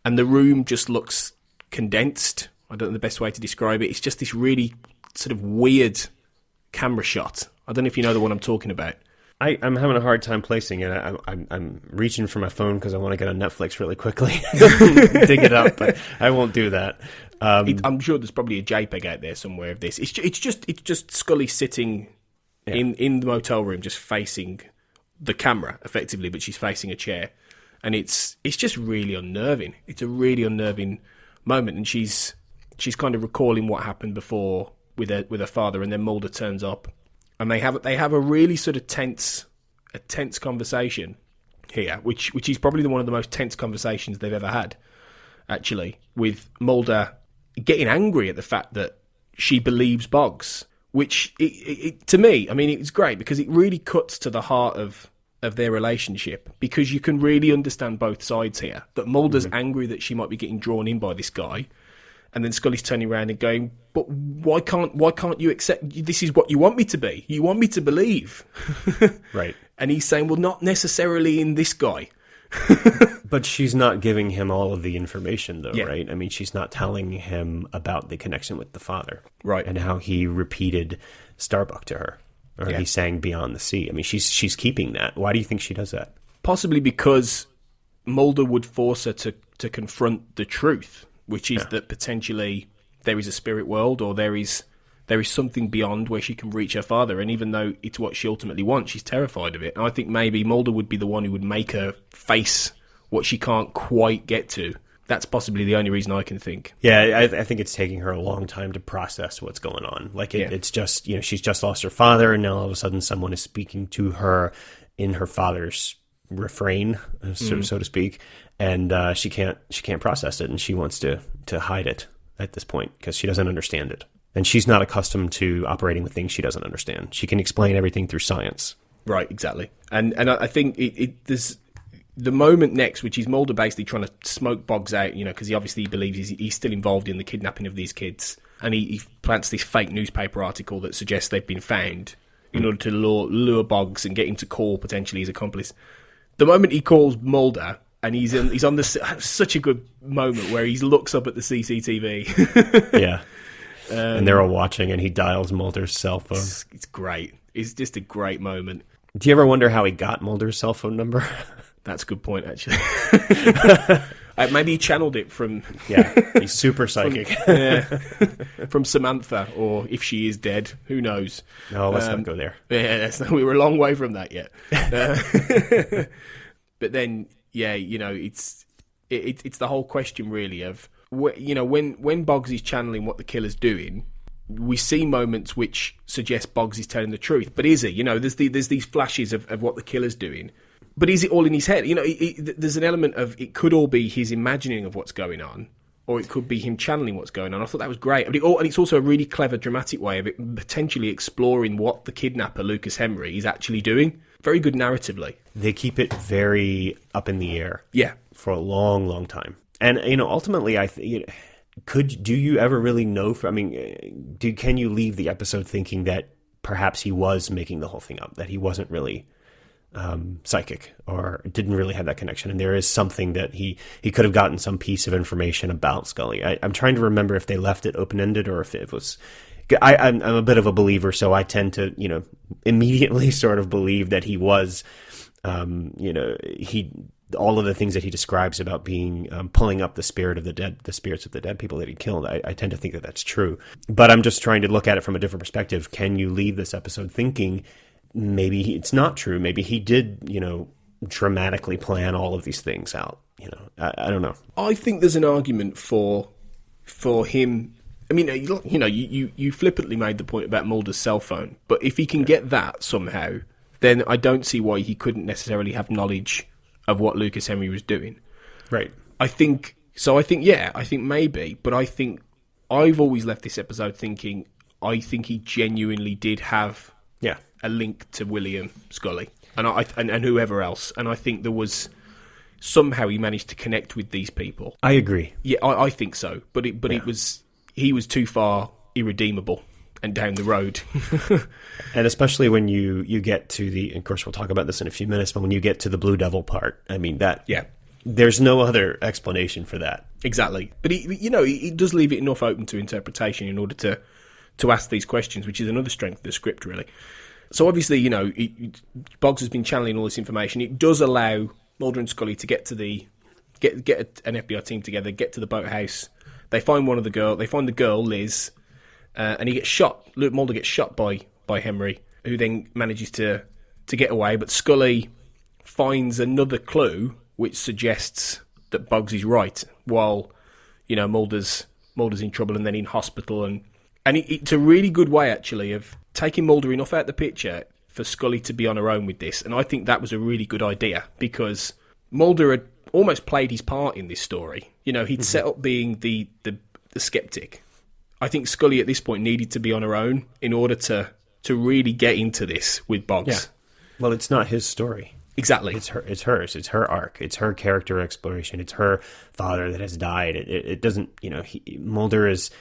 and the room just looks condensed. I don't know the best way to describe it. It's just this really sort of weird camera shot. I don't know if you know the one I'm talking about. I'm having a hard time placing it. I'm reaching for my phone because I want to get on Netflix really quickly, dig it up, but I won't do that. I'm sure there's probably a JPEG out there somewhere of this. It's just Scully sitting in the motel room, just facing the camera effectively, but she's facing a chair, and it's just really unnerving. It's a really unnerving moment, and she's kind of recalling what happened before with her father, and then Mulder turns up, and they have a really sort of tense conversation here, which is probably one of the most tense conversations they've ever had, actually, with Mulder getting angry at the fact that she believes Boggs, which to me, I mean, it's great because it really cuts to the heart of their relationship, because you can really understand both sides here. That Mulder's angry that she might be getting drawn in by this guy, and then Scully's turning around and going, "But why can't you accept? This is what you want me to be. You want me to believe." Right. And he's saying, "Well, not necessarily in this guy." But she's not giving him all of the information, though, Yeah. right? I mean, she's not telling him about the connection with the father. Right. And how he repeated Starbuck to her. Or he sang Beyond the Sea. I mean, she's keeping that. Why do you think she does that? Possibly because Mulder would force her to confront the truth, which is that potentially there is a spirit world, or there is something beyond where she can reach her father. And even though it's what she ultimately wants, she's terrified of it. And I think maybe Mulder would be the one who would make her face what she can't quite get to. That's possibly the only reason I can think. Yeah, I think it's taking her a long time to process what's going on. Like, it's just, she's just lost her father, and now all of a sudden someone is speaking to her in her father's refrain, so to speak, and she can't process it, and she wants to hide it at this point because she doesn't understand it. And she's not accustomed to operating with things she doesn't understand. She can explain everything through science. Right, exactly. And I think there's the moment next, which is Mulder basically trying to smoke Boggs out, because he obviously believes he's still involved in the kidnapping of these kids. And he plants this fake newspaper article that suggests they've been found in order to lure Boggs and get him to call potentially his accomplice. The moment he calls Mulder, and he's on such a good moment where he looks up at the CCTV. Yeah. And they're all watching, and he dials Mulder's cell phone. It's great. It's just a great moment. Do you ever wonder how he got Mulder's cell phone number? That's a good point, actually. Maybe he channeled it from... Yeah, he's super psychic. From Samantha, or if she is dead, who knows? No, let's not go there. Yeah, we were a long way from that yet. But then, it's the whole question, really, of... when Boggs is channeling what the killer's doing, we see moments which suggest Boggs is telling the truth. But is he? There's these flashes of what the killer's doing. But is it all in his head? There's an element of it could all be his imagining of what's going on, or it could be him channeling what's going on. I thought that was great. And it's also a really clever, dramatic way of it potentially exploring what the kidnapper, Lucas Henry, is actually doing. Very good narratively. They keep it very up in the air. Yeah. For a long, long time. And, ultimately, do you ever really know? Can you leave the episode thinking that perhaps he was making the whole thing up, that he wasn't really psychic or didn't really have that connection, and there is something that he could have gotten some piece of information about Scully? I'm trying to remember if they left it open-ended or if it was... I'm a bit of a believer, so I tend to, immediately sort of believe that he was, all of the things that he describes about being pulling up the spirits of the dead people that he killed. I tend to think that that's true, but I'm just trying to look at it from a different perspective. Can you leave this episode thinking maybe it's not true? Maybe he did, dramatically plan all of these things out. I don't know. I think there's an argument for him. I mean, you flippantly made the point about Mulder's cell phone, but if he can get that somehow, then I don't see why he couldn't necessarily have knowledge of what Lucas Henry was doing. Right. I think maybe, but I think I've always left this episode thinking I think he genuinely did have a link to William Scully and whoever else, and I think there was somehow he managed to connect with these people. I agree. Yeah, I think so, but he was too far irredeemable and down the road. And especially when you get to of course we'll talk about this in a few minutes, but when you get to the Blue Devil part, I mean there's no other explanation for that. Exactly. But he does leave it enough open to interpretation in order to ask these questions, which is another strength of the script, really. So obviously, Boggs has been channeling all this information. It does allow Mulder and Scully to get an FBI team together, get to the boathouse. They find the girl, Liz, and he gets shot. Luke Mulder gets shot by Henry, who then manages to get away. But Scully finds another clue which suggests that Boggs is right, while, you know, Mulder's in trouble and then in hospital. And it's a really good way, actually, of taking Mulder enough out the picture for Scully to be on her own with this. And I think that was a really good idea, because Mulder had almost played his part in this story. You know, he'd set up being the skeptic. I think Scully at this point needed to be on her own in order to really get into this with Boggs. Yeah. Well, it's not his story. Exactly. It's hers. It's her arc. It's her character exploration. It's her father that has died. It doesn't, you know, Mulder's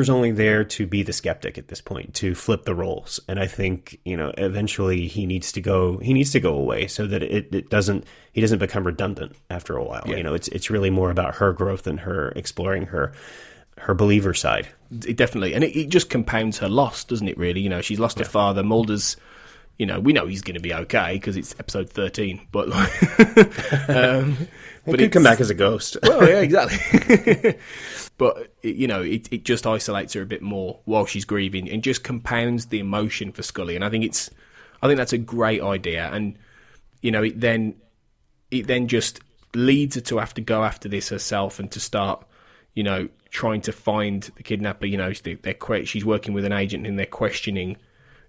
only there to be the skeptic at this point, to flip the roles. And I think, you know, eventually he needs to go away so that he doesn't become redundant after a while. Yeah. You know, it's really more about her growth and her exploring her believer side. Definitely. And it just compounds her loss, doesn't it, really? You know, she's lost her father. Mulder's, you know, we know he's going to be okay because it's episode 13, but like, But he could come back as a ghost. Well, yeah, exactly. But you know, it just isolates her a bit more while she's grieving, and just compounds the emotion for Scully. And I think that's a great idea. And you know, it then just leads her to have to go after this herself and to start, you know, trying to find the kidnapper. You know, she's working with an agent and they're questioning,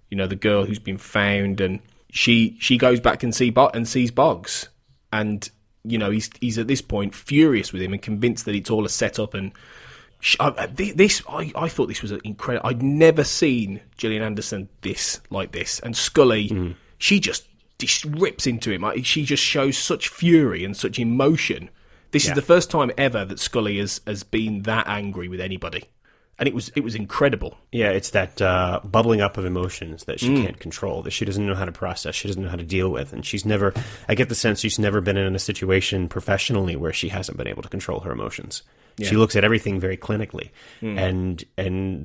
you know, the girl who's been found, and she goes back and sees Boggs, and you know, he's at this point furious with him and convinced that it's all a setup. And I thought this was incredible. I'd never seen Gillian Anderson like this, and Scully, she just rips into him. She just shows such fury and such emotion. This is the first time ever that Scully has been that angry with anybody. And it was incredible. Yeah, it's that bubbling up of emotions that she can't control, that she doesn't know how to process, she doesn't know how to deal with. And I get the sense she's never been in a situation professionally where she hasn't been able to control her emotions. Yeah. She looks at everything very clinically. And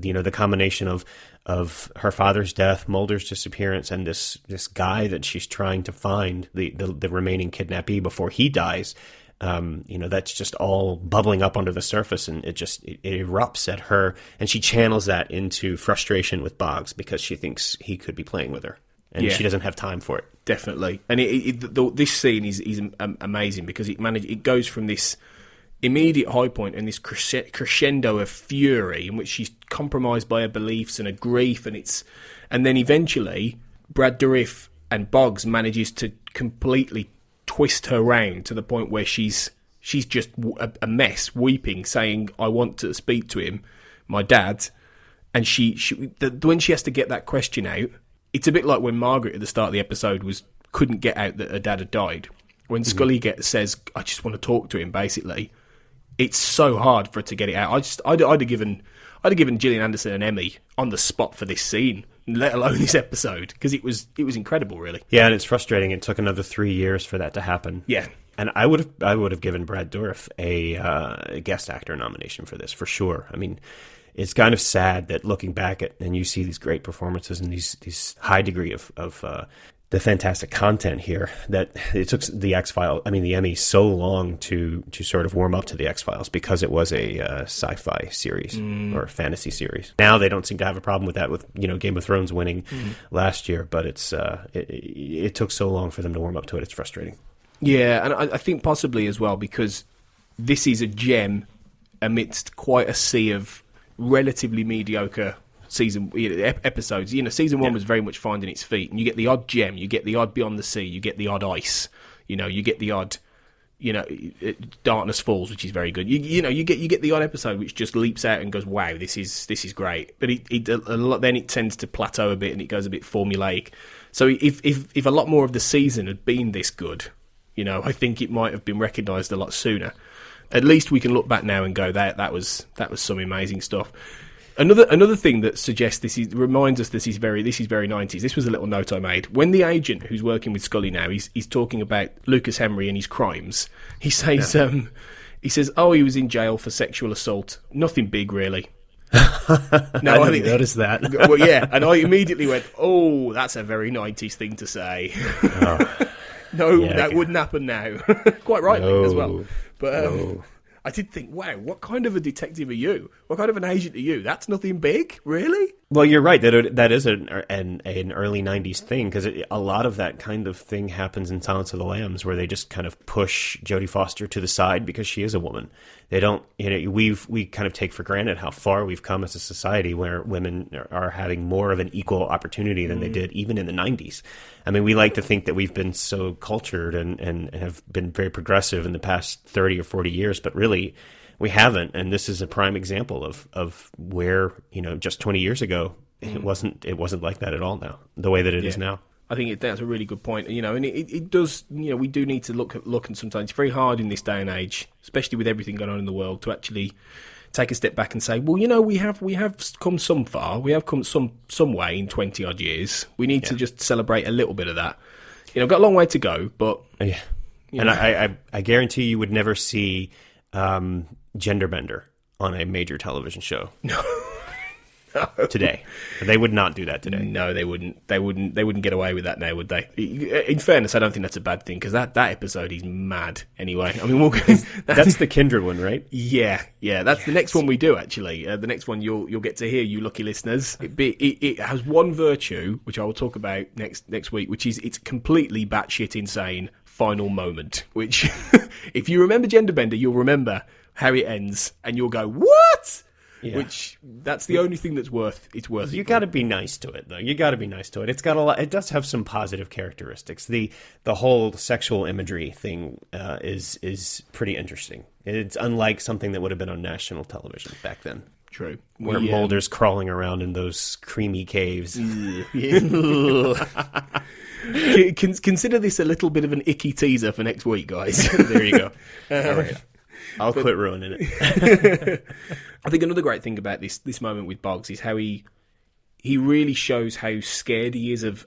you know, the combination of her father's death, Mulder's disappearance, and this guy that she's trying to find, the remaining kidnappee before he dies, you know, that's just all bubbling up under the surface, and it erupts at her, and she channels that into frustration with Boggs because she thinks he could be playing with her, and she doesn't have time for it. Definitely. And this scene is amazing because it goes from this immediate high point and this crescendo of fury in which she's compromised by her beliefs and her grief, and then eventually Brad Dourif and Boggs manages to completely twist her round to the point where she's just a mess, weeping, saying, "I want to speak to him, my dad." And when she has to get that question out, it's a bit like when Margaret at the start of the episode couldn't get out that her dad had died. When Scully says, "I just want to talk to him," basically, it's so hard for her to get it out. I'd have given Gillian Anderson an Emmy on the spot for this scene, let alone this episode, because it was incredible, really. Yeah, and it's frustrating. It took another 3 years for that to happen. Yeah, and I would have given Brad Dourif a guest actor nomination for this, for sure. I mean, it's kind of sad that looking back at, and you see these great performances and these high degree of the fantastic content here, that it took the Emmy so long to sort of warm up to the X-Files because it was a sci-fi series or a fantasy series. Now they don't seem to have a problem with that, with, you know, Game of Thrones winning last year, but it took so long for them to warm up to it. It's frustrating. Yeah, and I think possibly as well because this is a gem amidst quite a sea of relatively mediocre episodes. You know, season one was very much finding its feet, and you get the odd gem, you get the odd Beyond the Sea, you get the odd Ice, you know, you get the odd, you know, Darkness Falls, which is very good. You get the odd episode which just leaps out and goes, "Wow, this is great." But then it tends to plateau a bit and it goes a bit formulaic. So if a lot more of the season had been this good, you know, I think it might have been recognised a lot sooner. At least we can look back now and go, that was some amazing stuff. Another thing that suggests reminds us this is very 90s. This was a little note I made. When the agent who's working with Scully now, he's talking about Lucas Henry and his crimes. He says, "Oh, he was in jail for sexual assault. Nothing big, really." No, I didn't notice that. Well, yeah, and I immediately went, "Oh, that's a very 90s thing to say." Oh. No, yeah, that wouldn't happen now. Quite rightly as well. But I did think, wow, what kind of a detective are you? What kind of an agent are you? That's nothing big, really? Well, you're right. That is an early 90s thing, because a lot of that kind of thing happens in Silence of the Lambs, where they just kind of push Jodie Foster to the side because she is a woman. They don't, we kind of take for granted how far we've come as a society where women are having more of an equal opportunity than they did even in the 90s. I mean, we like to think that we've been so cultured and have been very progressive in the past 30 or 40 years, but really we haven't. And this is a prime example of where, just 20 years ago, it wasn't like that at all now, the way that it is now. I think that's a really good point, and it does, we do need to look, and sometimes it's very hard in this day and age, especially with everything going on in the world, to actually take a step back and say, well, we have come some far, we have come some way in 20 odd years. We need to just celebrate a little bit of that. I've got a long way to go, but yeah. And I guarantee you would never see gender bender on a major television show. No. Today. They would not do that today. No, they wouldn't. They wouldn't get away with that now, would they? In fairness, I don't think that's a bad thing, because that episode is mad anyway. I mean, that's the Kindred one, right? Yeah. That's the next one we do, actually. The next one you'll get to hear, you lucky listeners. It has one virtue, which I will talk about next week, which is it's completely batshit insane final moment, which if you remember Genderbender, you'll remember how it ends, and you'll go, what? Yeah. Which that's the only thing that's worth it. You got to be nice to it, though. You got to be nice to it. It's got a lot. It does have some positive characteristics. The whole sexual imagery thing is pretty interesting. It's unlike something that would have been on national television back then. True. Where Mulder's crawling around in those creamy caves. Consider this a little bit of an icky teaser for next week, guys. There you go. All right. I'll quit ruining it. I think another great thing about this moment with Boggs is how he really shows how scared he is of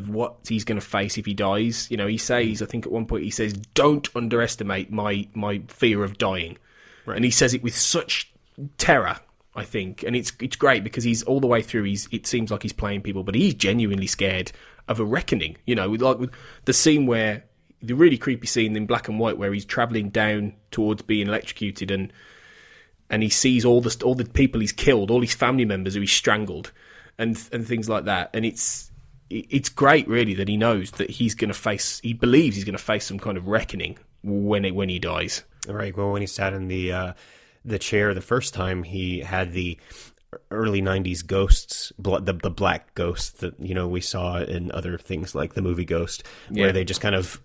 what he's going to face if he dies. He says, I think at one point he says, "Don't underestimate my fear of dying," right. And he says it with such terror, I think, and it's great because he's all the way through. It seems like he's playing people, but he's genuinely scared of a reckoning. With the scene where. The really creepy scene in black and white where he's travelling down towards being electrocuted and he sees all the people he's killed, all his family members who he's strangled and things like that. And it's great, really, that he knows that he believes he's going to face some kind of reckoning when he dies. Right. Well, when he sat in the chair the first time, he had the early 90s ghosts, the black ghosts that we saw in other things like the movie Ghost, where they just kind of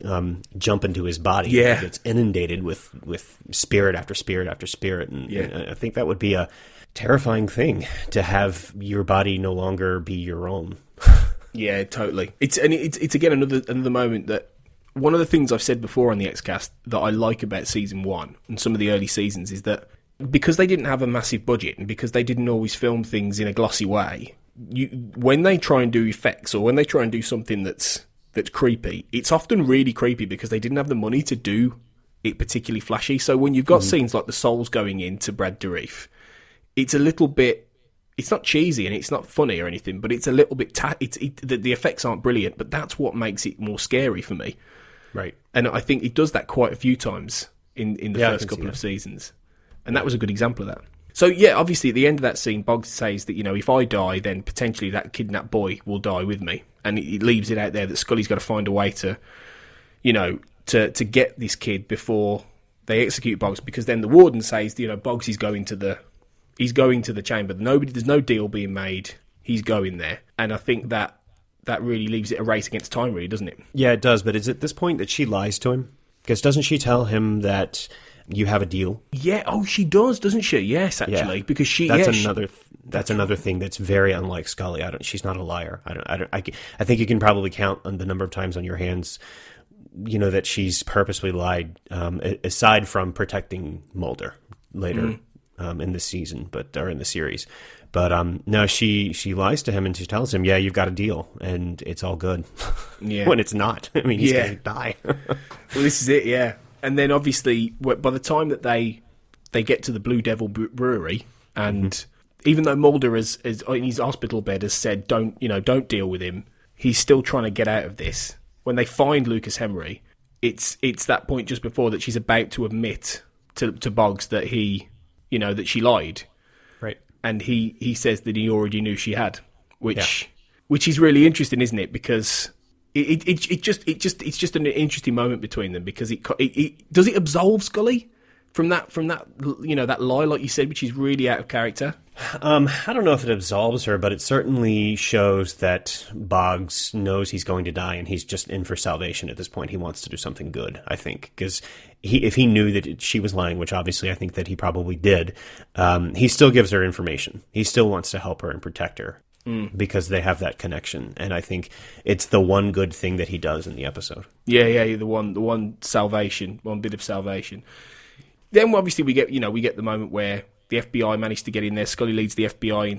jump into his body. Yeah, it's inundated with spirit after spirit after spirit, and I think that would be a terrifying thing, to have your body no longer be your own. Yeah, totally. It's again another moment that. One of the things I've said before on the Xcast that I like about season 1 and some of the early seasons is that because they didn't have a massive budget and because they didn't always film things in a glossy way, when they try and do effects or when they try and do something that's creepy, it's often really creepy because they didn't have the money to do it particularly flashy. So when you've got scenes like the souls going into Brad Dourif, it's a little bit. It's not cheesy and it's not funny or anything, but it's a little bit. The effects aren't brilliant, but that's what makes it more scary for me. Right, and I think it does that quite a few times in the first couple of seasons. And that was a good example of that. So, yeah, obviously, at the end of that scene, Boggs says that, if I die, then potentially that kidnapped boy will die with me. And it leaves it out there that Scully's got to find a way to, to get this kid before they execute Boggs. Because then the warden says, Boggs is going to the chamber. There's no deal being made. He's going there. And I think that really leaves it a race against time, really, doesn't it? Yeah, it does. But is it this point that she lies to him? Because doesn't she tell him that... you have a deal? Yeah. Oh, she does, doesn't she? Yes, actually, because that's another thing that's very unlike Scully. She's not a liar. I think you can probably count on the number of times on your hands, that she's purposely lied. Aside from protecting Mulder later in the season, or in the series, but no, she lies to him and she tells him, "Yeah, you've got a deal, and it's all good." Yeah. When it's not. I mean, he's going to die. Well, this is it. Yeah. And then, obviously, by the time that they get to the Blue Devil Brewery, and even though Mulder is in his hospital bed has said, don't deal with him, he's still trying to get out of this. When they find Lucas Emery, it's that point just before that she's about to admit to Boggs that that she lied, Right. and he says that he already knew she had, which is really interesting, isn't it? Because it's just an interesting moment between them, because it does it absolve Scully from that that lie, like you said, which is really out of character. I don't know if it absolves her, but it certainly shows that Boggs knows he's going to die, and he's just in for salvation at this point. He wants to do something good, I think, because if he knew that she was lying, which obviously I think that he probably did, he still gives her information. He still wants to help her and protect her because they have that connection, and I think it's the one good thing that he does in the episode. Yeah, the one salvation, one bit of salvation. Then obviously we get the moment where the FBI managed to get in there. Scully leads the FBI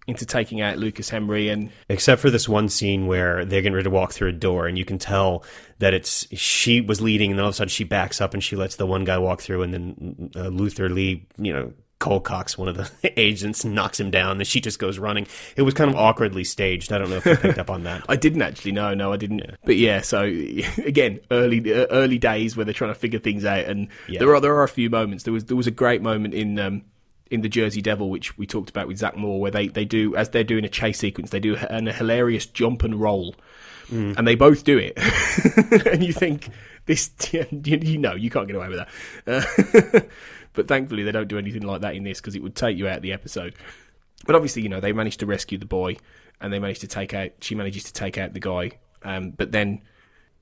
into taking out Lucas Henry, and except for this one scene where they're getting ready to walk through a door, and you can tell that she was leading, and then all of a sudden she backs up and she lets the one guy walk through, and then Luther Lee, Colcox, one of the agents, knocks him down, and she just goes running. It was kind of awkwardly staged. I don't know if you picked up on that. I didn't actually. No, I didn't. Yeah. But yeah, so again, early days where they're trying to figure things out, and there are a few moments. There was a great moment in the Jersey Devil, which we talked about with Zach Moore, where they do, as they're doing a chase sequence, they do a hilarious jump and roll, and they both do it, and you think this, you can't get away with that. But thankfully, they don't do anything like that in this, because it would take you out of the episode. But obviously, they manage to rescue the boy, and she manages to take out the guy. But then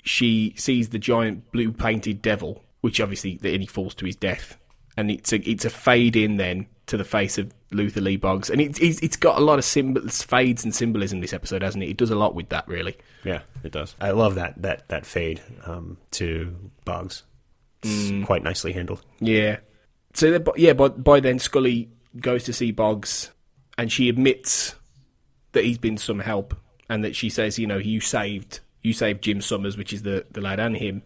she sees the giant blue painted devil, which obviously then he falls to his death. And it's a fade in then to the face of Luther Lee Boggs. And it's got a lot of fades and symbolism, this episode, hasn't it? It does a lot with that, really. Yeah, it does. I love that fade to Boggs. It's quite nicely handled. Yeah. So, by then, Scully goes to see Boggs, and she admits that he's been some help, and that she says, you saved Jim Summers, which is the lad, and him,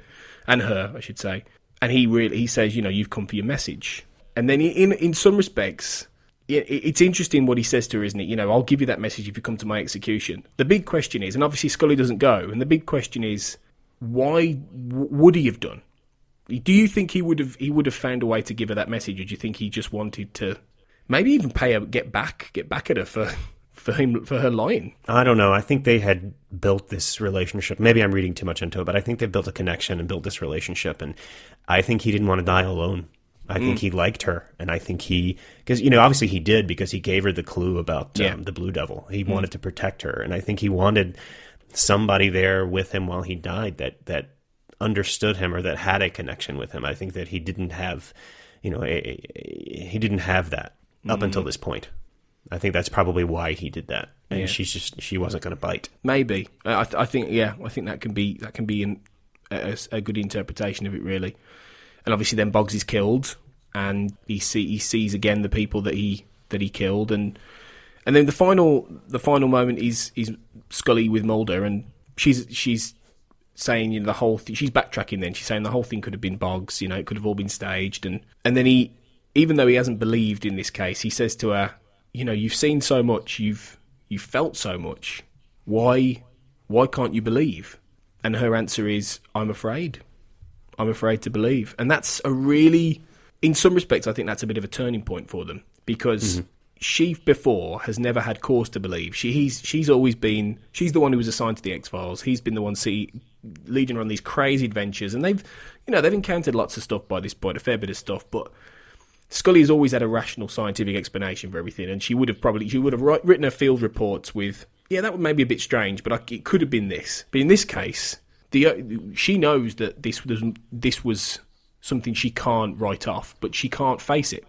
and her, I should say. And he says, you've come for your message. And then in some respects, it's interesting what he says to her, isn't it? I'll give you that message if you come to my execution. The big question is, and obviously Scully doesn't go, and the big question is, why would he have done? Do you think he would have found a way to give her that message, or do you think he just wanted to maybe even pay her, get back at her for her lying? I don't know. I think they had built this relationship. Maybe I'm reading too much into it, but I think they built a connection and built this relationship, and I think he didn't want to die alone. I think he liked her, and I think because obviously he did, because he gave her the clue about the Blue Devil. He wanted to protect her, and I think he wanted somebody there with him while he died that understood him, or that had a connection with him. I think that he didn't have, he didn't have that up until this point. I think that's probably why he did that, and she wasn't going to bite. Maybe I think that can be a good interpretation of it, really. And obviously, then Boggs is killed, and he sees again the people that he killed, and then the final moment is Scully with Mulder, and she's saying the whole thing. She's backtracking. Then she's saying the whole thing could have been Boggs. It could have all been staged, and then he, even though he hasn't believed in this case, he says to her, you've seen so much, you've felt so much. Why can't you believe? And her answer is, I'm afraid. I'm afraid to believe. And that's a really, in some respects, I think that's a bit of a turning point for them, because she before has never had cause to believe. She's always been, she's the one who was assigned to the X-Files. He's been the one leading her on these crazy adventures, and they've encountered lots of stuff by this point, a fair bit of stuff, but Scully has always had a rational scientific explanation for everything, and she would have written her field reports with, that would maybe be a bit strange, but it could have been this. But in this case, she knows that this was something she can't write off, but she can't face it,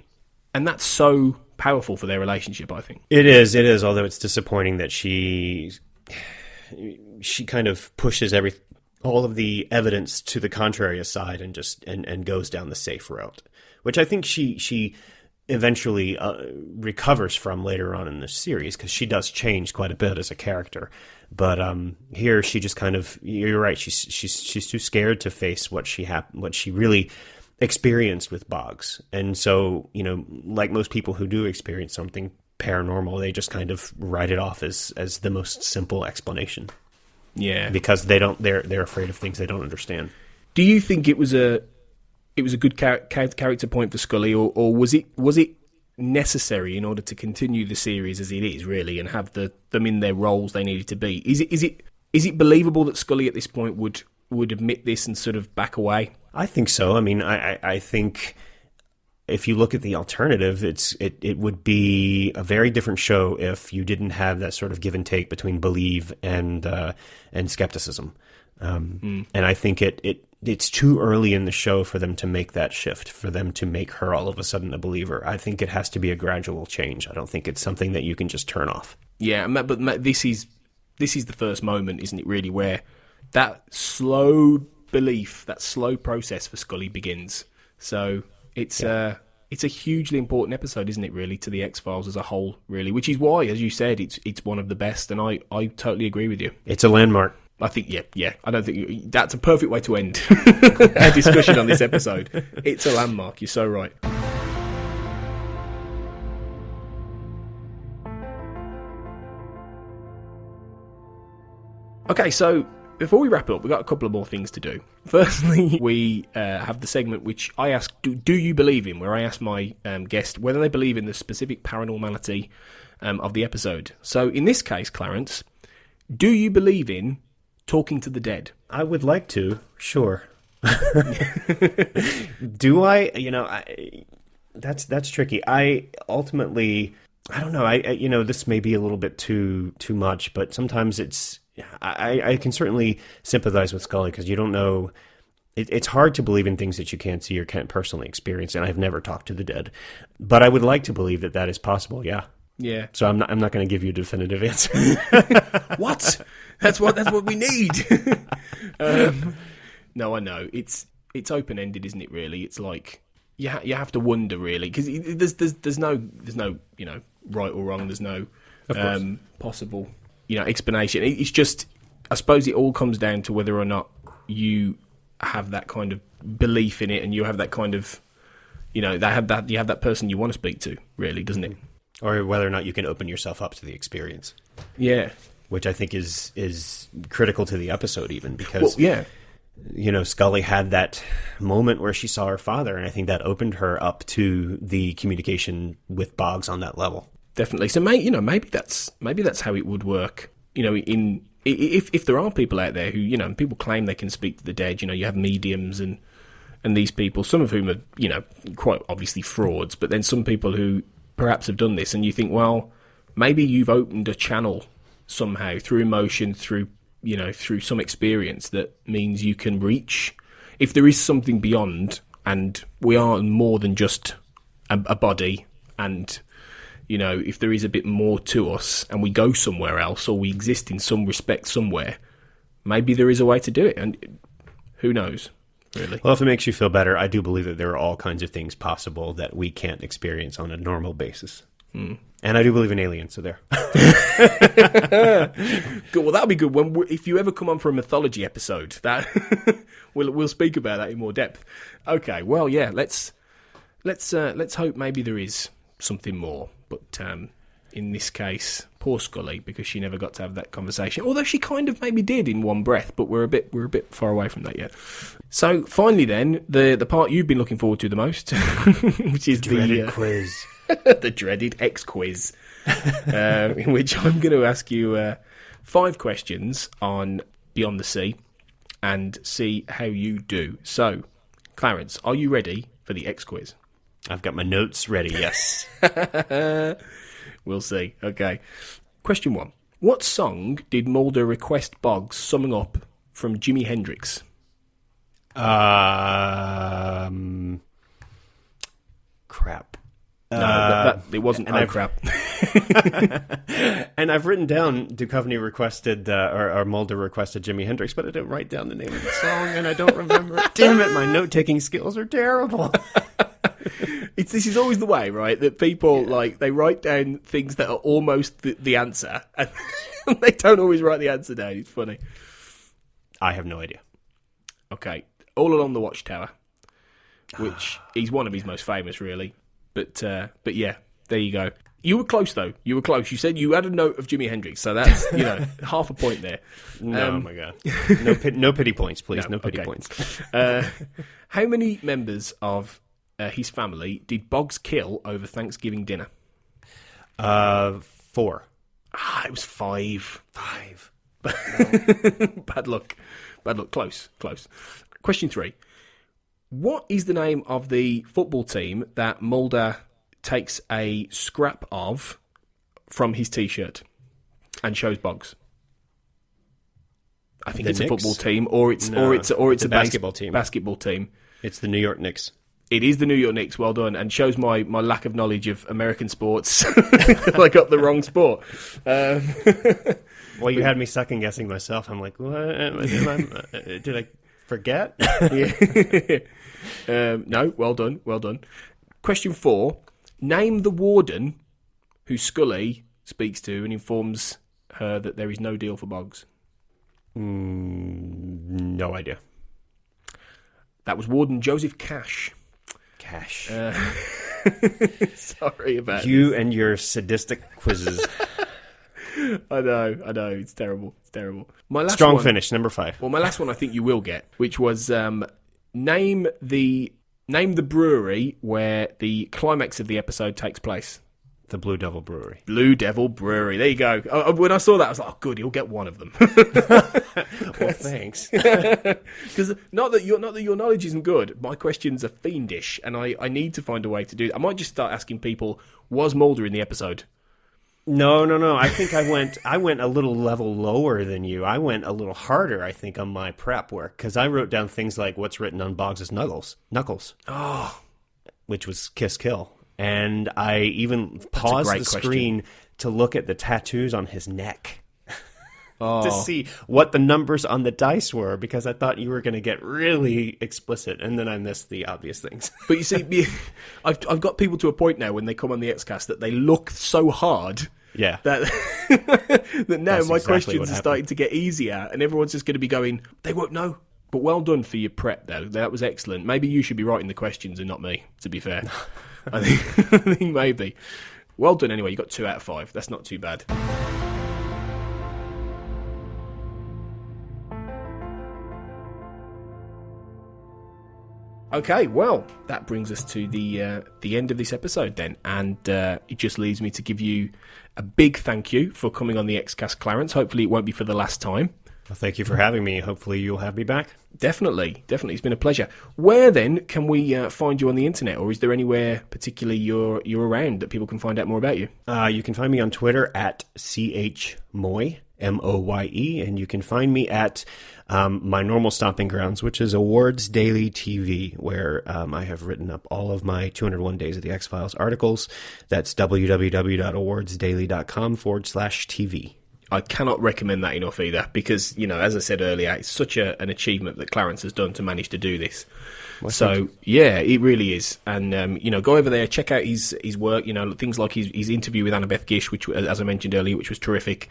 and that's so powerful for their relationship, I think. It is. Although it's disappointing that she kind of pushes all of the evidence to the contrary aside, and just and goes down the safe route, which I think she eventually recovers from later on in the series, because she does change quite a bit as a character. But here she just kind of, you're right, she's too scared to face what she really experienced with Boggs. And so, like most people who do experience something paranormal, they just kind of write it off as the most simple explanation. Yeah. Because they're afraid of things they don't understand. Do you think it was a it was a good character point for Scully, or was it necessary in order to continue the series as it is, really, and have them in their roles they needed to be? Is it believable that Scully at this point would admit this and sort of back away? I think so. I mean, I think if you look at the alternative, it would be a very different show if you didn't have that sort of give and take between belief and skepticism. And I think it's too early in the show for them to make that shift, for them to make her all of a sudden a believer. I think it has to be a gradual change. I don't think it's something that you can just turn off. Yeah, but this is the first moment, isn't it, really, where that slow belief, that slow process for Scully begins. So it's a hugely important episode, isn't it, really, to the X-Files as a whole, really, which is why, as you said, it's one of the best, and I totally agree with you. It's a landmark. I think, yeah. I don't think that's a perfect way to end our discussion on this episode. It's a landmark. You're so right. Okay, so before we wrap up, we've got a couple of more things to do. Firstly, we have the segment which I ask, do you believe in? Where I ask my guest whether they believe in the specific paranormality of the episode. So in this case, Clarence, do you believe in talking to the dead? I would like to, sure. Do I? That's tricky. I ultimately, I don't know. This may be a little bit too much, but sometimes I can certainly sympathize with Scully because you don't know. It's hard to believe in things that you can't see or can't personally experience, and I've never talked to the dead, but I would like to believe that is possible. Yeah. Yeah. So I'm not going to give you a definitive answer. What? That's what we need. No, I know it's open ended, isn't it? Really, it's like you have to wonder, really, because there's no right or wrong. There's no possible explanation. It's just, I suppose it all comes down to whether or not you have that kind of belief in it, and you have that kind of you have that person you want to speak to, really, doesn't it? Or whether or not you can open yourself up to the experience. Yeah. Which I think is critical to the episode, even, because Scully had that moment where she saw her father, and I think that opened her up to the communication with Boggs on that level. Definitely. So maybe that's how it would work. If there are people out there who people claim they can speak to the dead. You have mediums and these people, some of whom are quite obviously frauds, but then some people who perhaps have done this, and you think, well, maybe you've opened a channel somehow through emotion, through some experience that means you can reach. If there is something beyond, and we are more than just a body, and if there is a bit more to us, and we go somewhere else, or we exist in some respect somewhere, maybe there is a way to do it, and who knows? Really. Well, if it makes you feel better, I do believe that there are all kinds of things possible that we can't experience on a normal basis. And I do believe in aliens, so there. Good. Well, that'll be good. If you ever come on for a mythology episode, that we'll speak about that in more depth. Okay. Well, yeah. Let's hope maybe there is something more. But in this case, poor Scully, because she never got to have that conversation. Although she kind of maybe did in one breath, but we're a bit far away from that yet. So finally, then the part you've been looking forward to the most, which is dreaded quiz. The dreaded X quiz, in which I'm going to ask you 5 questions on Beyond the Sea and see how you do. So, Clarence, are you ready for the X quiz? I've got my notes ready, yes. We'll see. Okay. Question 1. What song did Mulder request Boggs summing up from Jimi Hendrix? Crap. No, it wasn't. Crap. And I've written down Duchovny requested, or Mulder requested Jimi Hendrix, but I didn't write down the name of the song, and I don't remember. Damn it, my note-taking skills are terrible. This is always the way, right? That people, they write down things that are almost the answer, and they don't always write the answer down. It's funny. I have no idea. Okay. All Along the Watchtower, which he's one of his most famous, really. But yeah, there you go. You were close, though. You were close. You said you had a note of Jimi Hendrix, so that's, half a point there. Oh, my God. No pity points, please. No pity points. How many members of his family did Boggs kill over Thanksgiving dinner? 4. It was 5. 5. Bad luck. Close. Question 3. What is the name of the football team that Mulder takes a scrap of from his T-shirt and shows Boggs? I think it's a football team, or it's a basketball team. Basketball team. It's the New York Knicks. It is the New York Knicks. Well done, and shows my lack of knowledge of American sports. I got the wrong sport. Well, you had me second guessing myself. I'm like, what? Did I forget? No. Well done. Question 4. Name the warden who Scully speaks to and informs her that there is no deal for Boggs. No idea. That was Warden Joseph Cash. Sorry about you and your sadistic quizzes. I know. It's terrible. My last Strong one, finish, number 5. Well, my last one I think you will get, which was name the brewery where the climax of the episode takes place. The Blue Devil Brewery. Blue Devil Brewery. There you go. When I saw that, I was like, oh, good, he'll get one of them. Well, thanks. Because not that your knowledge isn't good, my questions are fiendish, and I need to find a way to do that. I might just start asking people, was Mulder in the episode? No. I think I went a little level lower than you. I went a little harder, I think, on my prep work, because I wrote down things like what's written on Boggs' knuckles. Oh. Which was Kiss Kill. And I even paused the screen to look at the tattoos on his neck to see what the numbers on the dice were, because I thought you were going to get really explicit, and then I missed the obvious things. But you see, I've got people to a point now when they come on the Xcast that they look so hard that that now That's my exactly questions are starting to get easier, and everyone's just going to be going, they won't know. But well done for your prep, though. That was excellent. Maybe you should be writing the questions and not me, to be fair. I think maybe. Well done anyway. You got 2 out of 5. That's not too bad. Okay, well, that brings us to the end of this episode then, and it just leaves me to give you a big thank you for coming on the Xcast, Clarence. Hopefully it won't be for the last time. Well, thank you for having me. Hopefully you'll have me back. Definitely. It's been a pleasure. Where then can we find you on the internet, or is there anywhere particularly you're around that people can find out more about you? You can find me on Twitter at CHMoye, MOYE, and you can find me at my normal stomping grounds, which is Awards Daily TV, where I have written up all of my 201 Days of the X-Files articles. That's www.awardsdaily.com/TV. I cannot recommend that enough either, because, as I said earlier, it's such an achievement that Clarence has done to manage to do this. Well, so, yeah, it really is. And, go over there, check out his work, things like his interview with Annabeth Gish, which, as I mentioned earlier, which was terrific.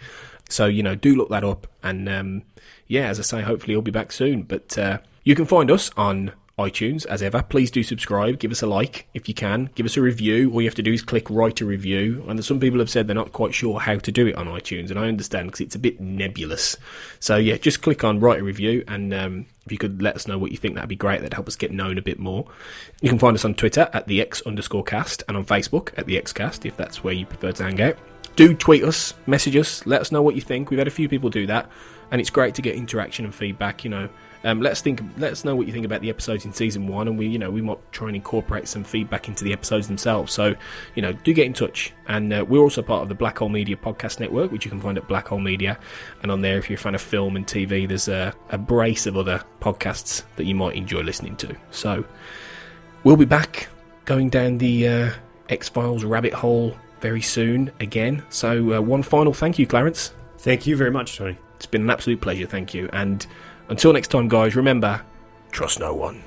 So, do look that up. And, as I say, hopefully he'll be back soon. But you can find us on iTunes, as ever. Please do subscribe, give us a like if you can, give us a review. All you have to do is click write a review, and some people have said they're not quite sure how to do it on iTunes, and I understand because it's a bit nebulous. So yeah, just click on write a review, and if you could let us know what you think, that'd be great. That'd help us get known a bit more. You can find us on Twitter at the X_cast, and on Facebook at the Xcast, if that's where you prefer to hang out. Do tweet us, message us, let us know what you think. We've had a few people do that, and it's great to get interaction and feedback. Let us know what you think about the episodes in season 1, and we might try and incorporate some feedback into the episodes themselves. So, do get in touch. And we're also part of the Black Hole Media podcast network, which you can find at Black Hole Media. And on there, if you're a fan of film and TV, there's a brace of other podcasts that you might enjoy listening to. So, we'll be back going down the X-Files rabbit hole very soon again. So, one final thank you, Clarence. Thank you very much, Tony. It's been an absolute pleasure, thank you. And until next time, guys, remember, trust no one.